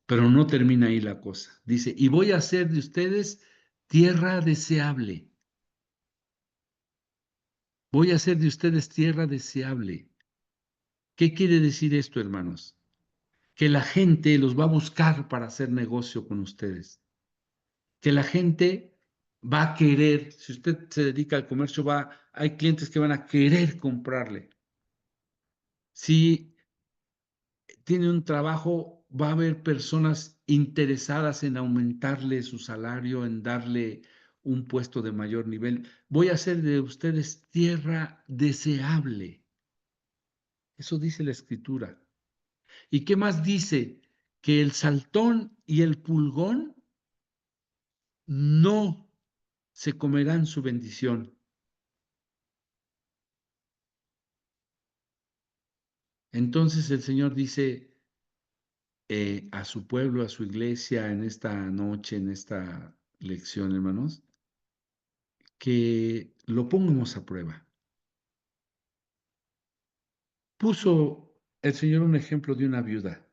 Pero no termina ahí la cosa. Dice, y voy a hacer de ustedes tierra deseable. Voy a hacer de ustedes tierra deseable. ¿Qué quiere decir esto, hermanos? Que la gente los va a buscar para hacer negocio con ustedes. Que la gente va a querer, si usted se dedica al comercio, hay clientes que van a querer comprarle. Si tiene un trabajo, va a haber personas interesadas en aumentarle su salario, en darle un puesto de mayor nivel. Voy a hacer de ustedes tierra deseable. Eso dice la Escritura. ¿Y qué más dice? Que el saltón y el pulgón no se comerán su bendición. Entonces el Señor dice a su pueblo, a su iglesia, en esta noche, en esta lección, hermanos, que lo pongamos a prueba. Puso el Señor un ejemplo de una viuda.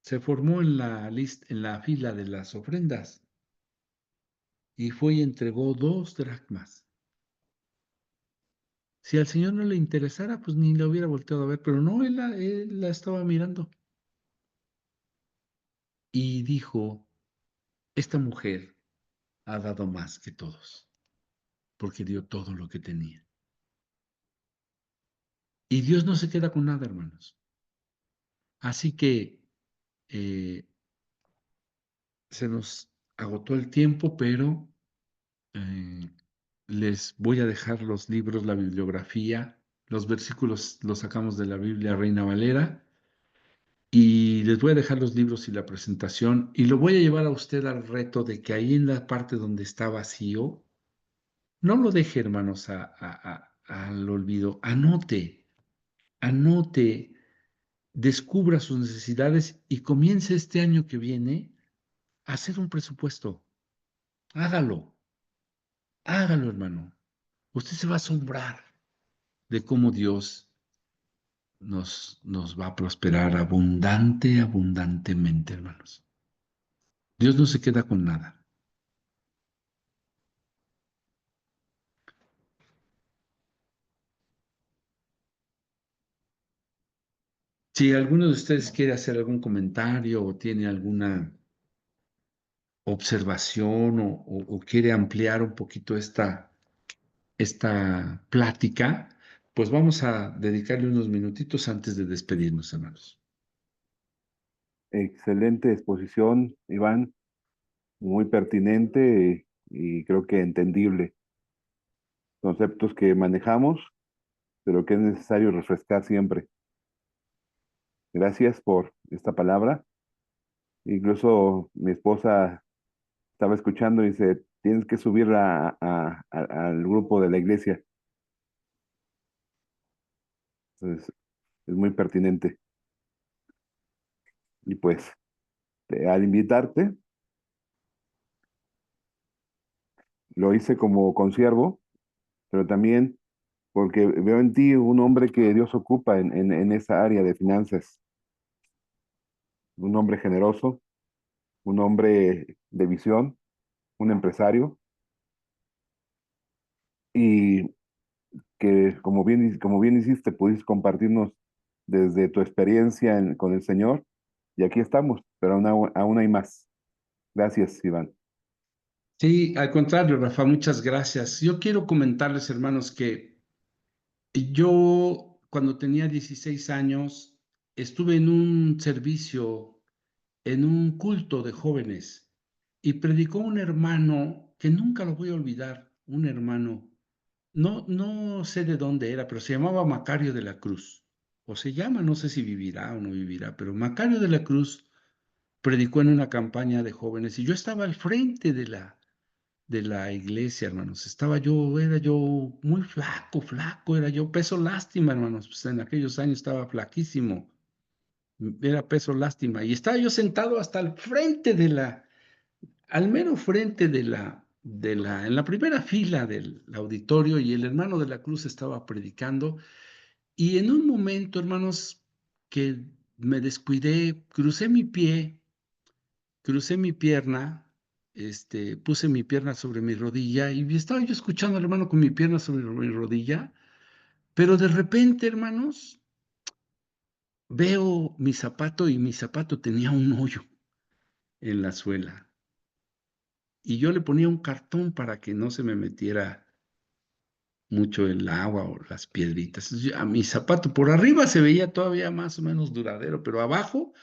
Se formó en la fila de las ofrendas y fue y entregó 2 dracmas. Si al Señor no le interesara, pues ni la hubiera volteado a ver, pero no, él la estaba mirando. Y dijo, esta mujer ha dado más que todos, porque dio todo lo que tenía. Y Dios no se queda con nada, hermanos. Así que se nos agotó el tiempo, pero eh, les voy a dejar los libros, la bibliografía, los versículos los sacamos de la Biblia Reina Valera y les voy a dejar los libros y la presentación y lo voy a llevar a usted al reto de que ahí en la parte donde está vacío, no lo deje, hermanos, al olvido, anote, descubra sus necesidades y comience este año que viene a hacer un presupuesto. Hágalo, hágalo, hermano. Usted se va a asombrar de cómo Dios nos va a prosperar abundantemente, hermanos. Dios no se queda con nada. Si alguno de ustedes quiere hacer algún comentario o tiene alguna observación o quiere ampliar un poquito esta plática, pues vamos a dedicarle unos minutitos antes de despedirnos, hermanos. Excelente exposición, Iván, muy pertinente y creo que entendible. Conceptos que manejamos, pero que es necesario refrescar siempre. Gracias por esta palabra. Incluso mi esposa estaba escuchando y dice, tienes que subir al grupo de la iglesia. Entonces, es muy pertinente. Y pues, al invitarte, lo hice como consiervo, pero también porque veo en ti un hombre que Dios ocupa en esa área de finanzas, un hombre generoso, un hombre de visión, un empresario, y que, como bien hiciste, pudiste compartirnos desde tu experiencia con el Señor, y aquí estamos, pero aún hay más. Gracias, Iván. Sí, al contrario, Rafa, muchas gracias. Yo quiero comentarles, hermanos, que yo cuando tenía 16 años estuve en un servicio, en un culto de jóvenes, y predicó un hermano que nunca lo voy a olvidar, un hermano, no sé de dónde era, pero se llamaba Macario de la Cruz, o se llama, no sé si vivirá o no vivirá, pero Macario de la Cruz predicó en una campaña de jóvenes y yo estaba al frente de la iglesia, hermanos. Era yo muy flaco, era yo peso lástima, hermanos. Pues en aquellos años estaba flaquísimo, era peso lástima. Y estaba yo sentado hasta el frente al mero frente en la primera fila del auditorio y el hermano de la Cruz estaba predicando. Y en un momento, hermanos, que me descuidé, crucé mi pierna, puse mi pierna sobre mi rodilla y estaba yo escuchando al hermano con mi pierna sobre mi rodilla, pero de repente, hermanos, veo mi zapato y mi zapato tenía un hoyo en la suela y yo le ponía un cartón para que no se me metiera mucho el agua o las piedritas. A mi zapato por arriba se veía todavía más o menos duradero, pero abajo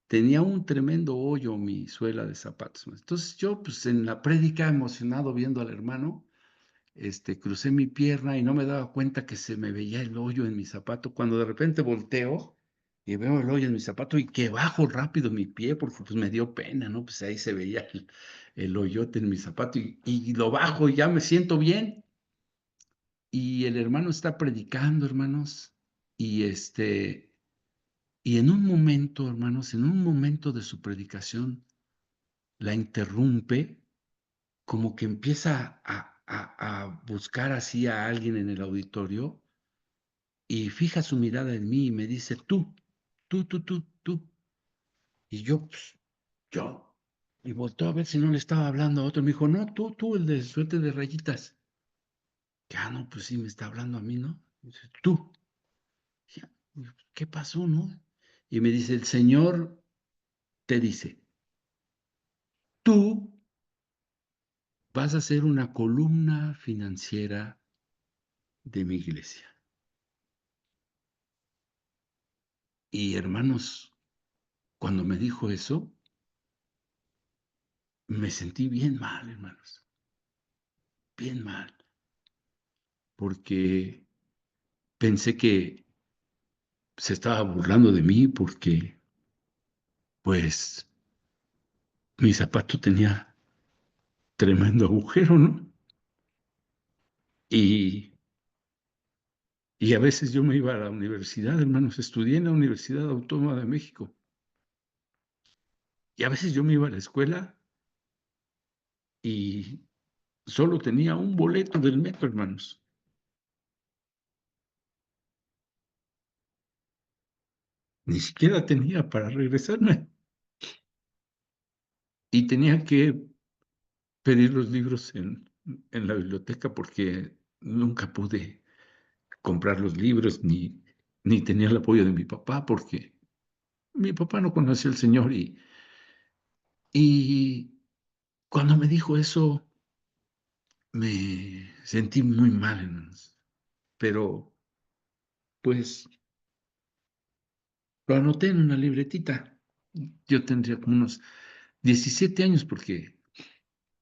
tenía un tremendo hoyo mi suela de zapatos. Entonces yo, pues en la prédica, emocionado viendo al hermano, crucé mi pierna y no me daba cuenta que se me veía el hoyo en mi zapato. Cuando de repente volteo y veo el hoyo en mi zapato y que bajo rápido mi pie porque pues me dio pena, ¿no? Pues ahí se veía el hoyote en mi zapato y lo bajo y ya me siento bien. Y el hermano está predicando, hermanos, y y en un momento, hermanos, en un momento de su predicación, la interrumpe, como que empieza a buscar así a alguien en el auditorio y fija su mirada en mí y me dice, tú. Y yo, pues, yo. Y volteó a ver si no le estaba hablando a otro. Me dijo, no, tú, el de suéter de rayitas. Que, no, pues sí, me está hablando a mí, ¿no? Dice, tú. Ya, ¿qué pasó, no? Y me dice, el Señor te dice, tú vas a ser una columna financiera de mi iglesia. Y hermanos, cuando me dijo eso, me sentí bien mal, hermanos, bien mal, porque pensé que se estaba burlando de mí porque, pues, mi zapato tenía tremendo agujero, ¿no? Y, y a veces yo me iba a la universidad, hermanos, estudié en la Universidad Autónoma de México. Y a veces yo me iba a la escuela y solo tenía un boleto del metro, hermanos. Ni siquiera tenía para regresarme. Y tenía que pedir los libros en la biblioteca porque nunca pude comprar los libros ni tenía el apoyo de mi papá porque mi papá no conoció al Señor y cuando me dijo eso me sentí muy mal, hermanos. Pero pues lo anoté en una libretita. Yo tendría como unos 17 años porque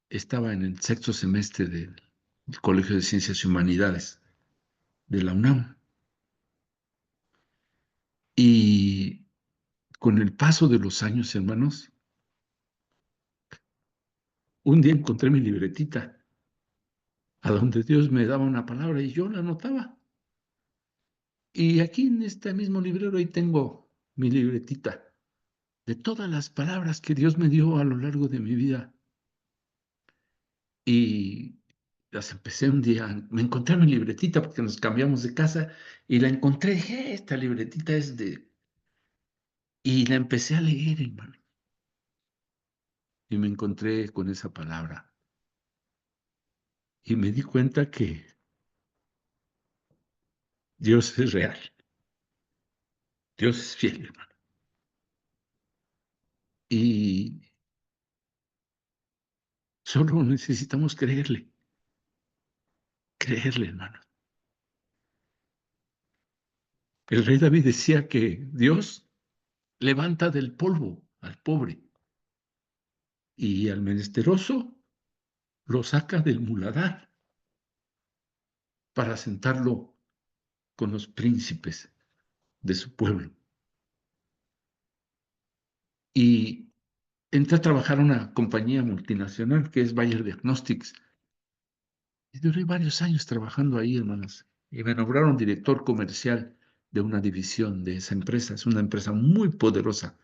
estaba en el sexto semestre del Colegio de Ciencias y Humanidades de la UNAM. Y con el paso de los años, hermanos, un día encontré mi libretita, a donde Dios me daba una palabra y yo la anotaba. Y aquí en este mismo librero ahí tengo mi libretita de todas las palabras que Dios me dio a lo largo de mi vida. Y las empecé un día, me encontré mi libretita porque nos cambiamos de casa y la encontré, dije, esta libretita es de... Y la empecé a leer, hermano. Y me encontré con esa palabra. Y me di cuenta que Dios es real. Dios es fiel, hermano. Y solo necesitamos creerle. Creerle, hermano. El rey David decía que Dios levanta del polvo al pobre y al menesteroso lo saca del muladar para sentarlo con los príncipes de su pueblo. Y entré a trabajar a una compañía multinacional que es Bayer Diagnostics. Y duré varios años trabajando ahí, hermanos. Y me nombraron director comercial de una división de esa empresa. Es una empresa muy poderosa,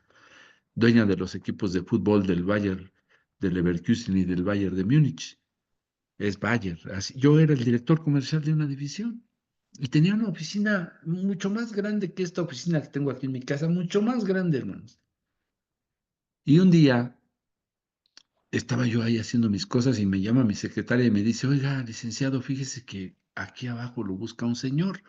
dueña de los equipos de fútbol del Bayer, del Leverkusen y del Bayern de Múnich. Es Bayer. Yo era el director comercial de una división. Y tenía una oficina mucho más grande que esta oficina que tengo aquí en mi casa, mucho más grande, hermanos. Y un día estaba yo ahí haciendo mis cosas y me llama mi secretaria y me dice, oiga, licenciado, fíjese que aquí abajo lo busca un señor.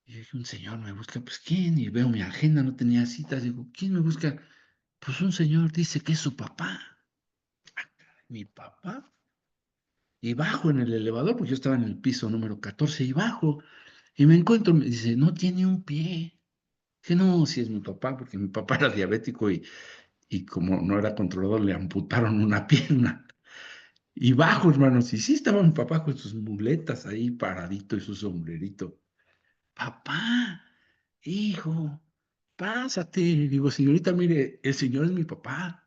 Y dije, un señor me busca, pues ¿quién? Y veo mi agenda, no tenía citas. Digo, ¿quién me busca? Pues un señor dice que es su papá. ¿Mi papá? Y bajo en el elevador, porque yo estaba en el piso número 14 y bajo. Y me encuentro, me dice, no tiene un pie. Que no, si es mi papá, porque mi papá era diabético y como no era controlador, le amputaron una pierna. Y bajo, hermanos, y sí estaba mi papá con sus muletas ahí paradito y su sombrerito. Papá, hijo, pásate. Digo, señorita, mire, el señor es mi papá.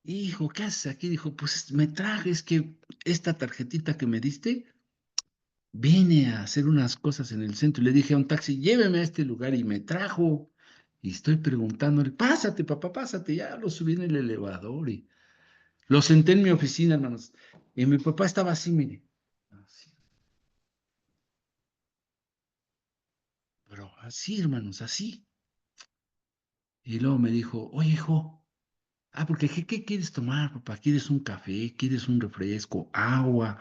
Hijo, ¿qué haces aquí? Dijo, pues me traje, es que esta tarjetita que me diste, vine a hacer unas cosas en el centro y le dije a un taxi, lléveme a este lugar y me trajo. Y estoy preguntándole, pásate, papá, pásate. Ya lo subí en el elevador y lo senté en mi oficina, hermanos. Y mi papá estaba así, mire. Así. Pero así, hermanos, así. Y luego me dijo, oye, hijo, porque ¿qué quieres tomar, papá? ¿Quieres un café? ¿Quieres un refresco? ¿Agua?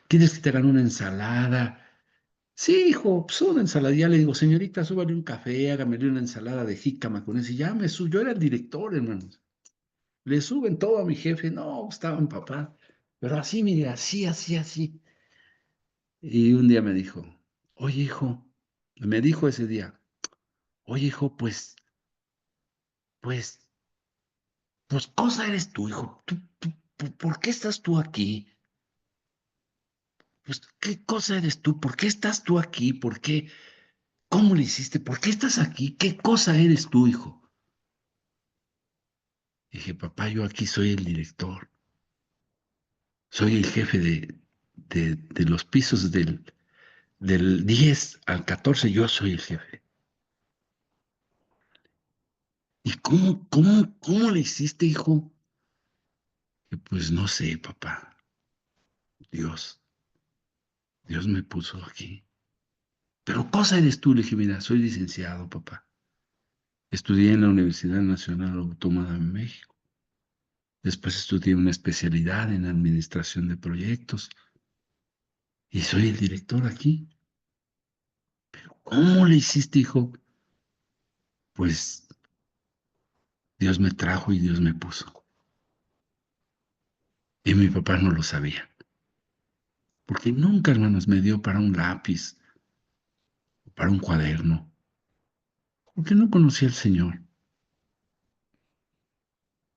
¿Quieres que te hagan una ensalada? Sí, hijo, pues una ensalada. Ya le digo, señorita, súbale un café, hágamele una ensalada de jícama con eso. Y ya me subió, yo era el director, hermanos. Le suben todo a mi jefe. No, estaba mi papá. Pero así, mire, así, así, así. Y un día me dijo, oye, hijo, me dijo ese día, oye, hijo, pues, pues, cosa eres tú, hijo. ¿Por qué estás tú aquí? Pues, ¿qué cosa eres tú? ¿Por qué estás tú aquí? ¿Por qué? ¿Cómo le hiciste? ¿Por qué estás aquí? ¿Qué cosa eres tú, hijo? Dije, papá, yo aquí soy el director. Soy el jefe de los pisos del 10 al 14. Yo soy el jefe. ¿Y cómo le hiciste, hijo? Y pues no sé, papá. Dios, Dios me puso aquí. Pero cosa eres tú, le dije, mira, soy licenciado, papá. Estudié en la Universidad Nacional Autónoma de México. Después estudié una especialidad en administración de proyectos y soy el director aquí. ¿Cómo le hiciste, hijo? Pues Dios me trajo y Dios me puso. Y mi papá no lo sabía. Porque nunca, hermanos, me dio para un lápiz, para un cuaderno. Porque no conocía al Señor.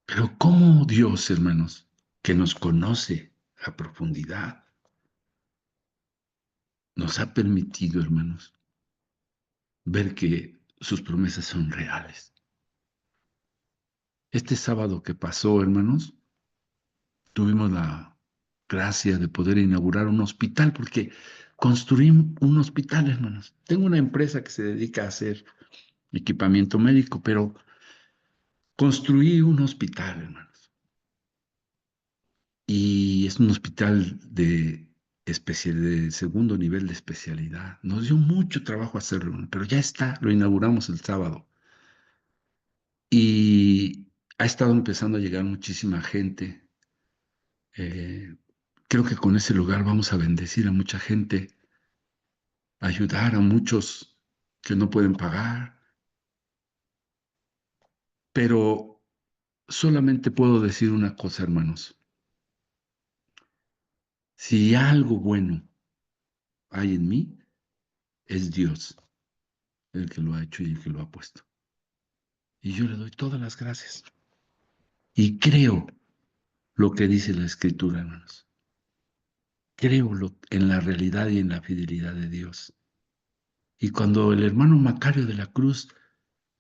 Pero cómo Dios, hermanos, que nos conoce a profundidad, nos ha permitido, hermanos, ver que sus promesas son reales. Este sábado que pasó, hermanos, tuvimos la gracia de poder inaugurar un hospital, porque construí un hospital, hermanos. Tengo una empresa que se dedica a hacer equipamiento médico, pero construí un hospital, hermanos. Y es un hospital de segundo nivel de especialidad. Nos dio mucho trabajo hacerlo, pero ya está, lo inauguramos el sábado. Y ha estado empezando a llegar muchísima gente. Eh, Creo que con ese lugar vamos a bendecir a mucha gente ayudar a muchos que no pueden pagar, pero solamente puedo decir una cosa, hermanos. Si algo bueno hay en mí, es Dios el que lo ha hecho y el que lo ha puesto. Y yo le doy todas las gracias. Y creo lo que dice la Escritura, hermanos. Creo en la realidad y en la fidelidad de Dios. Y cuando el hermano Macario de la Cruz,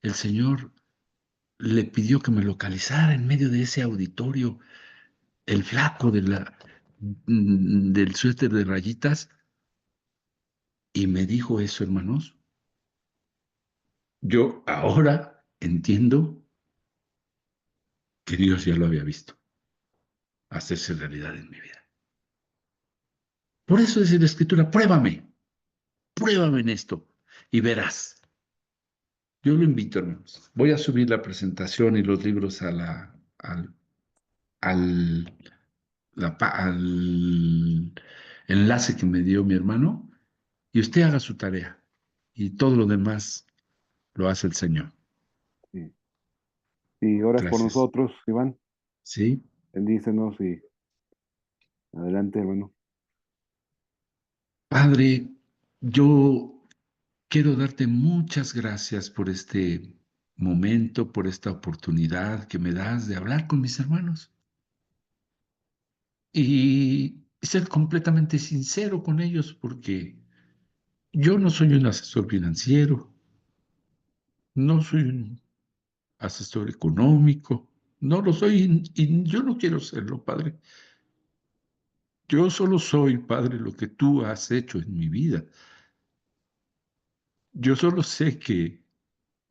el Señor le pidió que me localizara en medio de ese auditorio, el flaco del suéter de rayitas, y me dijo eso, hermanos, yo ahora entiendo que Dios ya lo había visto hacerse realidad en mi vida. Por eso dice la Escritura, pruébame en esto y verás. Yo lo invito, hermanos. Voy a subir la presentación y los libros al, al enlace que me dio mi hermano y usted haga su tarea y todo lo demás lo hace el Señor. Sí. Y oras por Gracias. nosotros, Iván. ¿Sí? Bendícenos y adelante, hermano. Padre, yo quiero darte muchas gracias por este momento, por esta oportunidad que me das de hablar con mis hermanos y ser completamente sincero con ellos porque yo no soy un asesor financiero, no soy un asesor económico, no lo soy y yo no quiero serlo, Padre. Yo solo soy, Padre, lo que tú has hecho en mi vida. Yo solo sé que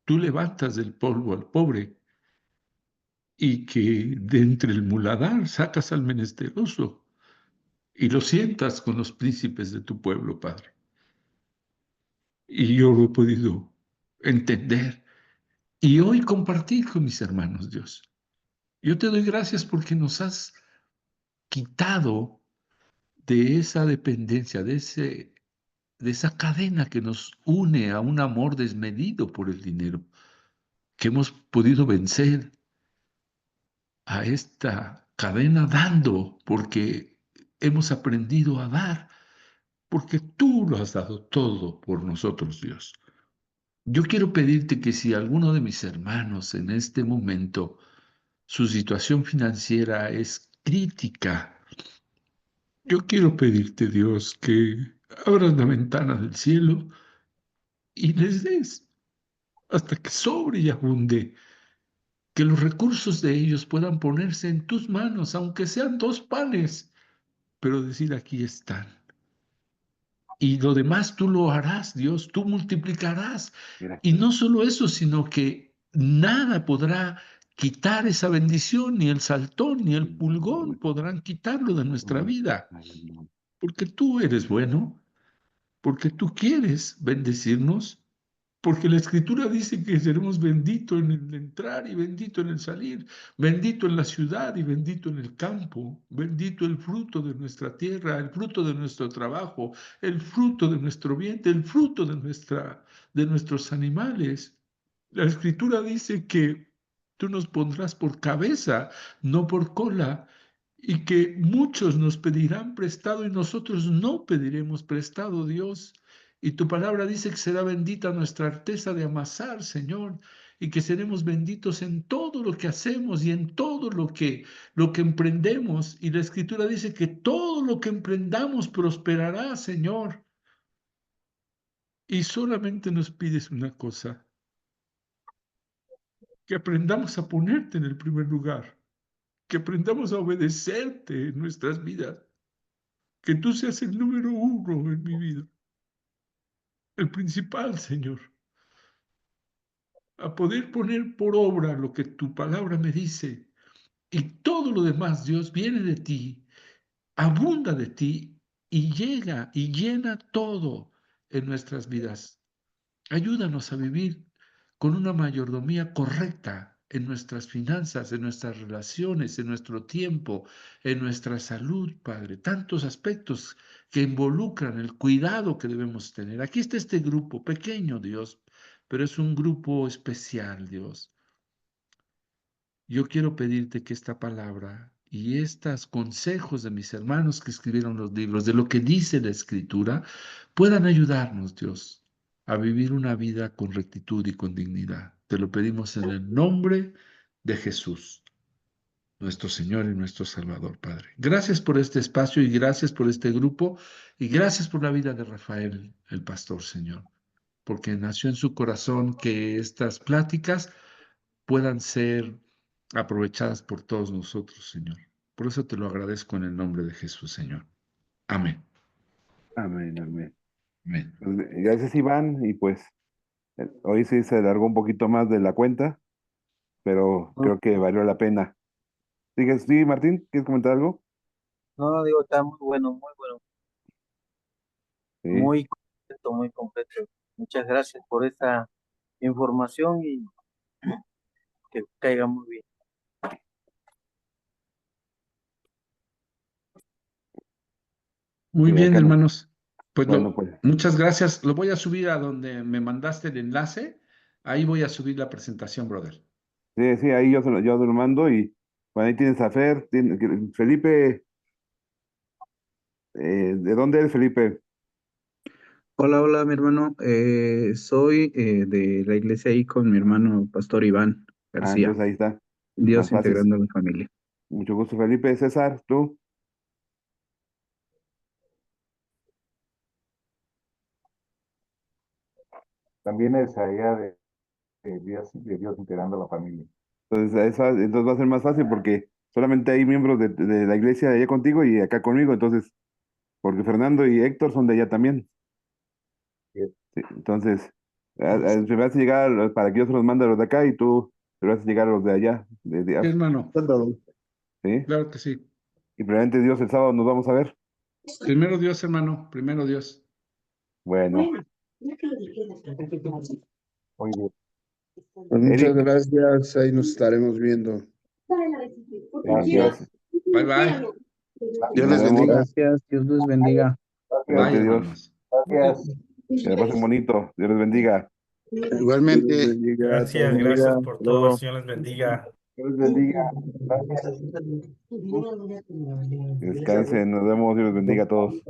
tú levantas del polvo al pobre y que de entre el muladar sacas al menesteroso y lo sientas con los príncipes de tu pueblo, Padre. Y yo lo he podido entender y hoy compartir con mis hermanos, Dios. Yo te doy gracias porque nos has quitado de esa dependencia, de esa cadena que nos une a un amor desmedido por el dinero, que hemos podido vencer a esta cadena dando, porque hemos aprendido a dar, porque tú lo has dado todo por nosotros, Dios. Yo quiero pedirte que si alguno de mis hermanos en este momento su situación financiera es crítica, yo quiero pedirte, Dios, que abras la ventana del cielo y les des hasta que sobre y abunde, que los recursos de ellos puedan ponerse en tus manos, aunque sean 2 panes, pero decir aquí están. Y lo demás tú lo harás, Dios, tú multiplicarás. Y Gracias. no solo eso, sino que nada podrá quitar esa bendición, ni el saltón, ni el pulgón podrán quitarlo de nuestra vida, porque tú eres bueno, porque tú quieres bendecirnos. Porque la Escritura dice que seremos bendito en el entrar y bendito en el salir, bendito en la ciudad y bendito en el campo, bendito el fruto de nuestra tierra, el fruto de nuestro trabajo, el fruto de nuestro vientre, el fruto de nuestros animales. La Escritura dice que tú nos pondrás por cabeza, no por cola, y que muchos nos pedirán prestado y nosotros no pediremos prestado, Dios. Y tu palabra dice que será bendita nuestra arteza de amasar, Señor, y que seremos benditos en todo lo que hacemos y en todo lo que emprendemos. Y la Escritura dice que todo lo que emprendamos prosperará, Señor. Y solamente nos pides una cosa, que aprendamos a ponerte en el primer lugar, que aprendamos a obedecerte en nuestras vidas, que tú seas el número 1 en mi vida, el principal, Señor, a poder poner por obra lo que tu palabra me dice. Y todo lo demás, Dios, viene de ti, abunda de ti y llega y llena todo en nuestras vidas. Ayúdanos a vivir con una mayordomía correcta en nuestras finanzas, en nuestras relaciones, en nuestro tiempo, en nuestra salud, Padre. Tantos aspectos que involucran el cuidado que debemos tener. Aquí está este grupo, pequeño, Dios, pero es un grupo especial, Dios. Yo quiero pedirte que esta palabra y estos consejos de mis hermanos que escribieron los libros, de lo que dice la Escritura, puedan ayudarnos, Dios, a vivir una vida con rectitud y con dignidad. Te lo pedimos en el nombre de Jesús, nuestro Señor y nuestro Salvador, Padre. Gracias por este espacio y gracias por este grupo y gracias por la vida de Rafael, el pastor, Señor, porque nació en su corazón que estas pláticas puedan ser aprovechadas por todos nosotros, Señor. Por eso te lo agradezco en el nombre de Jesús, Señor. Amén. Amén, amén. Amén. Pues, gracias, Iván. Y pues hoy sí se alargó un poquito más de la cuenta, pero creo que valió la pena. Sí, Martín, ¿quieres comentar algo? No, digo, está muy bueno, Sí. muy completo. Muchas gracias por esta información y que caiga muy bien. Muy Sí, bien, acá no. hermanos. Pues Bueno, pues muchas gracias. Lo voy a subir a donde me mandaste el enlace. Ahí voy a subir la presentación, brother. sí, ahí yo se lo mando y bueno, ahí tienes a Fer, Felipe, ¿de dónde eres, Felipe? Hola, hola, mi hermano. Soy de la iglesia ahí con mi hermano Pastor Iván Ah, García. entonces ahí está, más Dios fácil. integrando a la familia. Mucho gusto, Felipe. César, ¿tú? También es allá de Dios integrando la familia. Entonces va a ser más fácil porque solamente hay miembros de la iglesia de allá contigo y acá conmigo, entonces, porque Fernando y Héctor son de allá también. Sí. Sí, entonces, se me hace llegar para que yo se los mande a los de acá y tú se los haces llegar a los de allá. Sí, hermano. ¿Sí? Claro que sí. Y probablemente Dios el sábado nos vamos a ver. Primero Dios, hermano. Primero Dios. Bueno, Muy bien. Pues muchas Eric, gracias, ahí nos estaremos viendo. gracias. Bye, bye. Dios Nos les vemos. bendiga. Gracias, Dios los bendiga. Bye, Gracias, Dios. hermanos. Gracias. Que la pasen bonito. Dios les bendiga. Igualmente. Dios les bendiga, Gracias, todos. gracias por Hasta todo. luego. El Señor les bendiga. Dios les bendiga. Que descansen. Nos vemos. Dios les bendiga a todos.